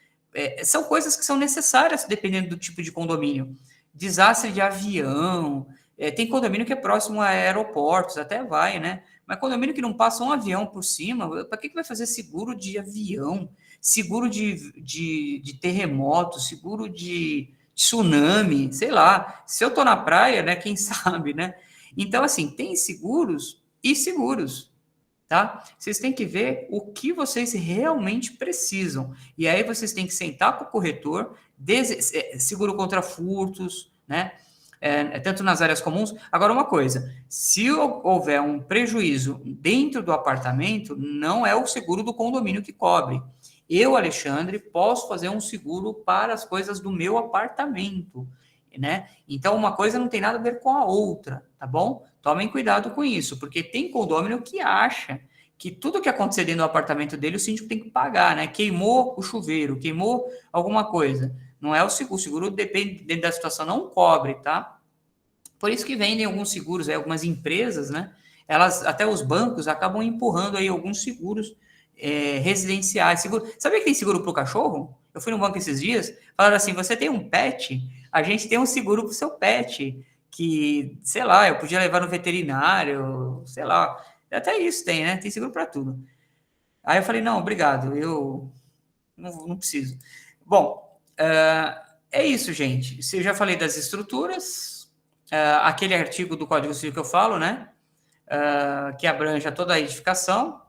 São coisas que são necessárias dependendo do tipo de condomínio. Desastre de avião, tem condomínio que é próximo a aeroportos, até vai, né? Mas condomínio que não passa um avião por cima, para que vai fazer seguro de avião? Seguro de terremoto, seguro de tsunami, sei lá. Se eu tô na praia, né? Quem sabe, né? Então, assim, tem seguros e seguros. Tá? Vocês têm que ver o que vocês realmente precisam. E aí vocês têm que sentar com o corretor, seguro contra furtos, né? Tanto nas áreas comuns. Agora, uma coisa, se houver um prejuízo dentro do apartamento, não é o seguro do condomínio que cobre. Eu, Alexandre, posso fazer um seguro para as coisas do meu apartamento, né? Então, uma coisa não tem nada a ver com a outra, tá bom? Tomem cuidado com isso, porque tem condomínio que acha que tudo que acontecer dentro do apartamento dele, o síndico tem que pagar, né? Queimou o chuveiro, queimou alguma coisa. Não é o seguro depende da situação, não cobre, tá? Por isso que vendem alguns seguros, algumas empresas, né? Até os bancos acabam empurrando aí alguns seguros residenciais. Sabia que tem seguro para o cachorro? Eu fui no banco esses dias, falaram assim, você tem um pet? A gente tem um seguro para o seu pet, que, sei lá, eu podia levar no veterinário, sei lá, até isso tem, né? Tem seguro para tudo. Aí eu falei, não, obrigado, eu não preciso. Bom, é isso, gente. Eu já falei das estruturas, aquele artigo do Código Civil que eu falo, né? Que abrange toda a edificação.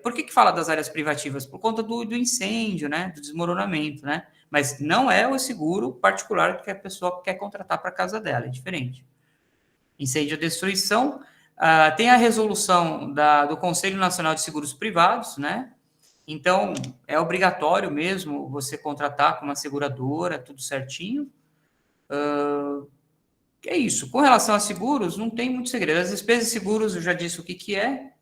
Por que fala das áreas privativas? Por conta do incêndio, né? Do desmoronamento, né? Mas não é o seguro particular que a pessoa quer contratar para a casa dela, é diferente. Incêndio ou destruição, tem a resolução do Conselho Nacional de Seguros Privados, né? Então, é obrigatório mesmo você contratar com uma seguradora, tudo certinho. É isso. Com relação a seguros, não tem muito segredo. As despesas de seguros, eu já disse o que é.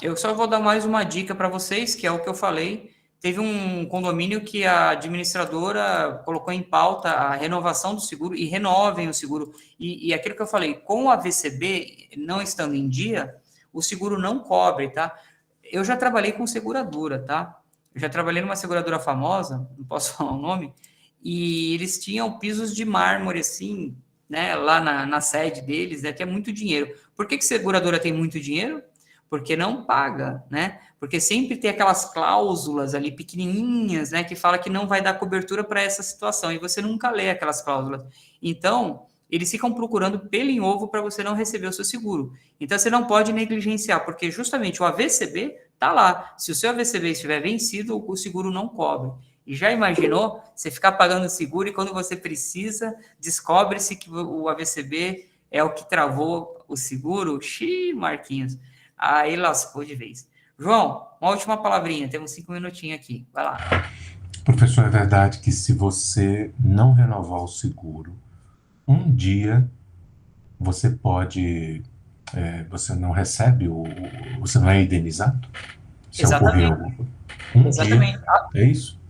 Eu só vou dar mais uma dica para vocês, que é o que eu falei. Teve um condomínio que a administradora colocou em pauta a renovação do seguro, e renovem o seguro. E aquilo que eu falei, com a VCB não estando em dia, o seguro não cobre, tá? eu já trabalhei com seguradora, tá? Eu já trabalhei numa seguradora famosa, não posso falar o nome, e eles tinham pisos de mármore, assim, né, lá na sede deles, né, que é muito dinheiro. Por que seguradora tem muito dinheiro? Porque não paga, né? Porque sempre tem aquelas cláusulas ali pequenininhas, né, que fala que não vai dar cobertura para essa situação, e você nunca lê aquelas cláusulas. Então, eles ficam procurando pelo em ovo para você não receber o seu seguro. Então, você não pode negligenciar, porque justamente o AVCB está lá. Se o seu AVCB estiver vencido, o seguro não cobre. E já imaginou você ficar pagando seguro e quando você precisa, descobre-se que o AVCB é o que travou o seguro? Xiii, Marquinhos. Aí lascou de vez. João, uma última palavrinha, temos 5 minutinhos aqui. Vai lá. Professor, é verdade que se você não renovar o seguro, um dia você pode, você não recebe, você não é indenizado? Se Exatamente. ocorreu um Exatamente. dia, é isso?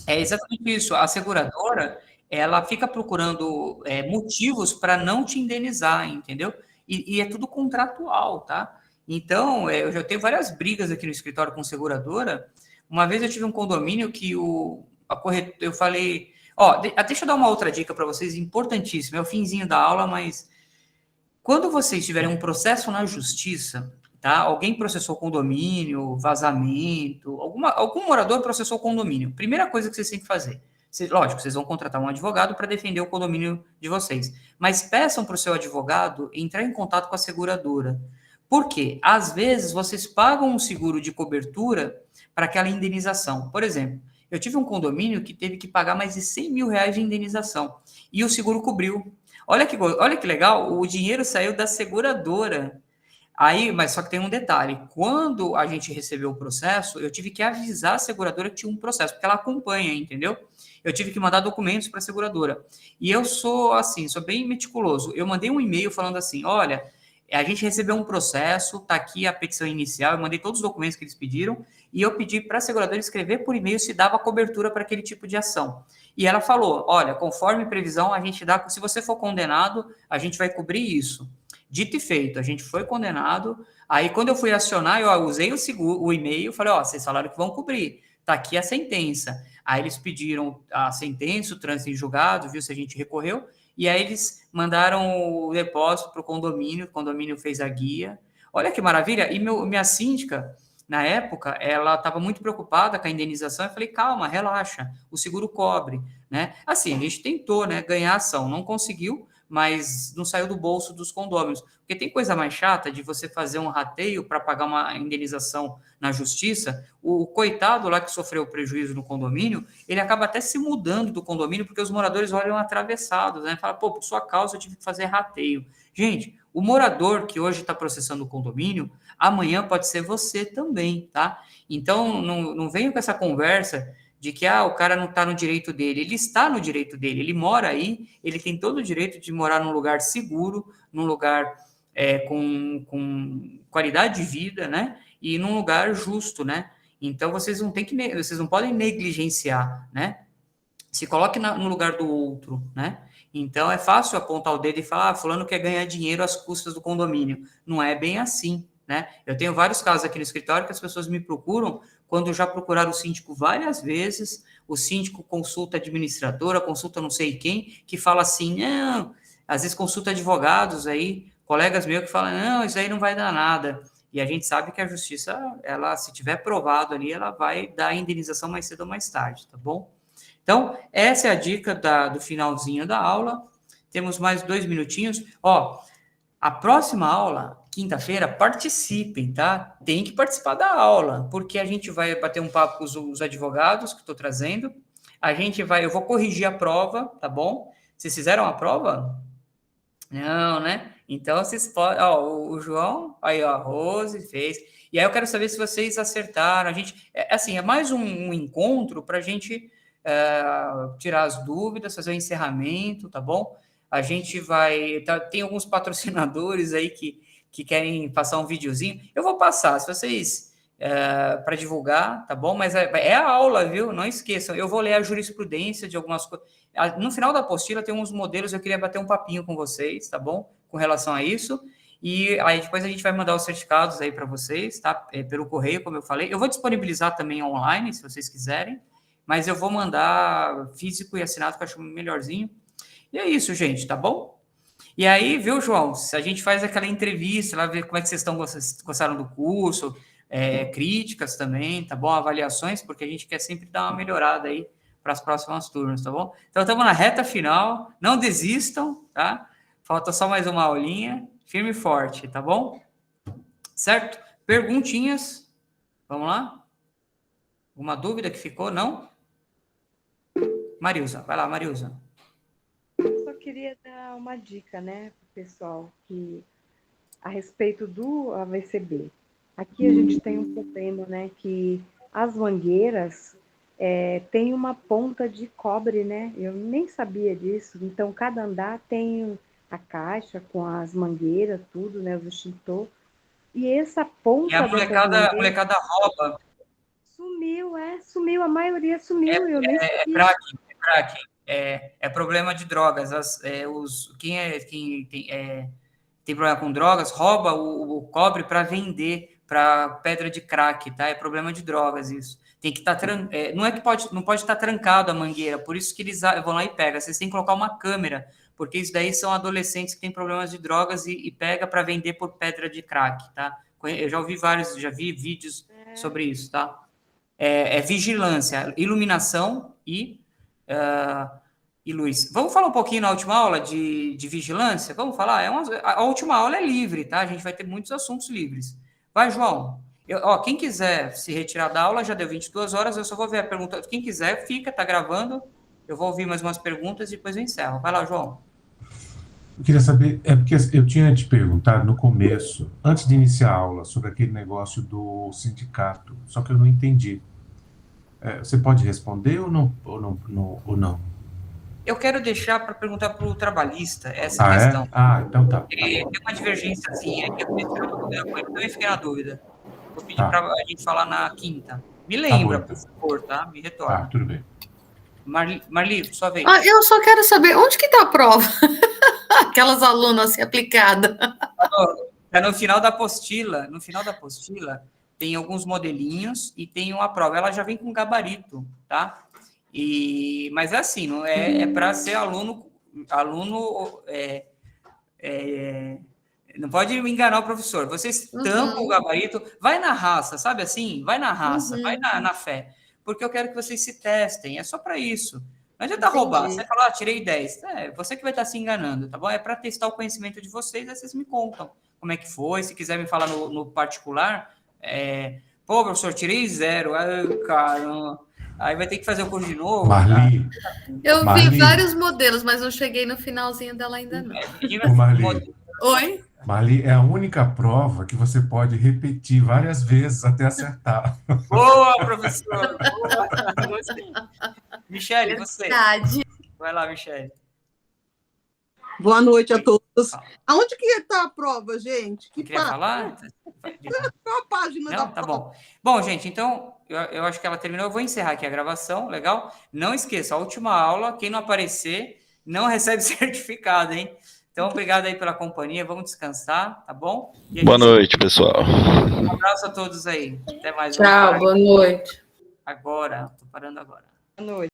É exatamente isso. A seguradora, ela fica procurando motivos para não te indenizar, entendeu? E é tudo contratual, tá? Então, eu já tenho várias brigas aqui no escritório com seguradora. Uma vez eu tive um condomínio que eu falei... Ó, deixa eu dar uma outra dica para vocês, importantíssima. É o finzinho da aula, mas quando vocês tiverem um processo na justiça, tá? Alguém processou condomínio, vazamento, algum morador processou condomínio. Primeira coisa que vocês têm que fazer, lógico, vocês vão contratar um advogado para defender o condomínio de vocês, mas peçam para o seu advogado entrar em contato com a seguradora. Por quê? Às vezes vocês pagam um seguro de cobertura para aquela indenização. Por exemplo, eu tive um condomínio que teve que pagar mais de 100 mil reais de indenização e o seguro cobriu. Olha que legal, o dinheiro saiu da seguradora. Aí, mas só que tem um detalhe, quando a gente recebeu o processo, eu tive que avisar a seguradora que tinha um processo, porque ela acompanha, entendeu? Eu tive que mandar documentos para a seguradora. E eu sou bem meticuloso. Eu mandei um e-mail falando assim, olha, a gente recebeu um processo, tá aqui a petição inicial, eu mandei todos os documentos que eles pediram, e eu pedi para a seguradora escrever por e-mail se dava cobertura para aquele tipo de ação. E ela falou, olha, conforme previsão, a gente dá, se você for condenado, a gente vai cobrir isso. Dito e feito, a gente foi condenado, aí quando eu fui acionar, eu usei o e-mail, falei, ó, vocês falaram que vão cobrir, tá aqui a sentença. Aí eles pediram a sentença, o trânsito em julgado, viu se a gente recorreu, e aí eles mandaram o depósito para o condomínio fez a guia. Olha que maravilha, e minha síndica, na época, ela estava muito preocupada com a indenização, eu falei, calma, relaxa, o seguro cobre, né? Assim, a gente tentou, né, ganhar ação, não conseguiu, mas não saiu do bolso dos condôminos. Porque tem coisa mais chata de você fazer um rateio para pagar uma indenização na justiça. O coitado lá que sofreu prejuízo no condomínio, ele acaba até se mudando do condomínio porque os moradores olham atravessados, né? Fala, pô, por sua causa eu tive que fazer rateio. Gente, o morador que hoje está processando o condomínio, amanhã pode ser você também, tá? Então, não venha com essa conversa de que o cara não está no direito dele. Ele está no direito dele, ele mora aí, ele tem todo o direito de morar num lugar seguro, num lugar com qualidade de vida, né? E num lugar justo, né? Então, vocês não podem negligenciar, né? Se coloque no lugar do outro, né? Então, é fácil apontar o dedo e falar, fulano quer ganhar dinheiro às custas do condomínio. Não é bem assim, né? Eu tenho vários casos aqui no escritório que as pessoas me procuram quando já procuraram o síndico várias vezes, o síndico consulta a administradora, consulta não sei quem, que fala assim, não, às vezes consulta advogados aí, colegas meus que falam, não, isso aí não vai dar nada. E a gente sabe que a justiça, ela, se tiver provado ali, ela vai dar a indenização mais cedo ou mais tarde, tá bom? Então, essa é a dica do finalzinho da aula. Temos mais 2 minutinhos. Ó, a próxima aula, quinta-feira, participem, tá? Tem que participar da aula, porque a gente vai bater um papo com os advogados que estou trazendo. Eu vou corrigir a prova, tá bom? Vocês fizeram a prova? Não, né? Então, vocês podem... Ó, o João, aí, ó, a Rose fez. E aí eu quero saber se vocês acertaram. A gente... é mais um encontro para a gente tirar as dúvidas, fazer o encerramento, tá bom? A gente vai... tem alguns patrocinadores aí que querem passar um videozinho. Eu vou passar, se vocês... para divulgar, tá bom? Mas é a aula, viu? Não esqueçam. Eu vou ler a jurisprudência de algumas coisas. No final da apostila tem uns modelos, eu queria bater um papinho com vocês, tá bom? Com relação a isso. E aí depois a gente vai mandar os certificados aí para vocês, tá? Pelo correio, como eu falei. Eu vou disponibilizar também online, se vocês quiserem, mas eu vou mandar físico e assinado, que eu acho melhorzinho. E é isso, gente, tá bom? E aí, viu, João, se a gente faz aquela entrevista, lá ver como é que vocês gostaram do curso, críticas também, tá bom? Avaliações, porque a gente quer sempre dar uma melhorada aí para as próximas turmas, tá bom? Então, estamos na reta final, não desistam, tá? Falta só mais uma aulinha, firme e forte, tá bom? Certo? Perguntinhas? Vamos lá? Alguma dúvida que ficou, não? Marilza, vai lá, Marilza. Eu só queria dar uma dica, né, para o pessoal, que a respeito do AVCB. Aqui a gente tem um problema, né, que as mangueiras tem uma ponta de cobre, né? Eu nem sabia disso. Então, cada andar tem a caixa com as mangueiras, tudo, né, os extintor. E essa ponta E a molecada rouba. Sumiu, a maioria sumiu, eu nem sabia. É problema de drogas. Quem tem problema com drogas rouba o cobre para vender para pedra de crack, tá? É problema de drogas isso. Tem que estar não pode estar trancado a mangueira, por isso que eles vão lá e pegam. Vocês têm que colocar uma câmera, porque isso daí são adolescentes que têm problemas de drogas e pega para vender por pedra de crack, tá? Eu já vi vídeos sobre isso, tá? Vigilância, iluminação e luz. Vamos falar um pouquinho na última aula de vigilância? Vamos falar? A última aula é livre, tá? A gente vai ter muitos assuntos livres. Vai, João. Quem quiser se retirar da aula, já deu 22 horas, eu só vou ver a pergunta. Quem quiser, fica, tá gravando. Eu vou ouvir mais umas perguntas e depois eu encerro. Vai lá, João. Eu queria saber, porque eu tinha te perguntado no começo, antes de iniciar a aula, sobre aquele negócio do sindicato, só que eu não entendi. Você pode responder ou não? Eu quero deixar para perguntar para o trabalhista essa questão. Então tá. Tem uma divergênciazinha que eu fiquei na dúvida. Vou pedir para a gente falar na quinta. Me lembra, por favor, tá? Me retorna. Tudo bem. Marli, sua vez. Eu só quero saber, onde que está a prova? Aquelas alunas assim, aplicadas. No final da apostila, tem alguns modelinhos e tem uma prova. Ela já vem com gabarito, tá? Mas é assim, não é para ser aluno não pode enganar o professor. Vocês tampam o gabarito, vai na raça, sabe assim? Vai na raça, vai na fé. Porque eu quero que vocês se testem, é só para isso. Não adianta roubar, você fala, tirei 10. Você que vai estar se enganando, tá bom? É para testar o conhecimento de vocês, aí vocês me contam como é que foi. Se quiser me falar no particular, pô, professor, tirei 0. Ai, caramba. Aí vai ter que fazer o curso de novo. Marli. Eu vi vários modelos, mas não cheguei no finalzinho dela ainda não. Marli. Oi? Marli, é a única prova que você pode repetir várias vezes até acertar. Boa, professor! Boa. Michele, você. Vai lá, Michele. Boa noite a todos. Aonde que está a prova, gente? Queria falar? Qual a página da tá prova? bom. Bom, gente, então, eu acho que ela terminou. Eu vou encerrar aqui a gravação, legal? Não esqueça, a última aula, quem não aparecer, não recebe certificado, hein? Então, obrigado aí pela companhia. Vamos descansar, tá bom? Boa noite, pessoal. Um abraço a todos aí. Até mais. Tchau, boa noite. Agora, tô parando agora. Boa noite.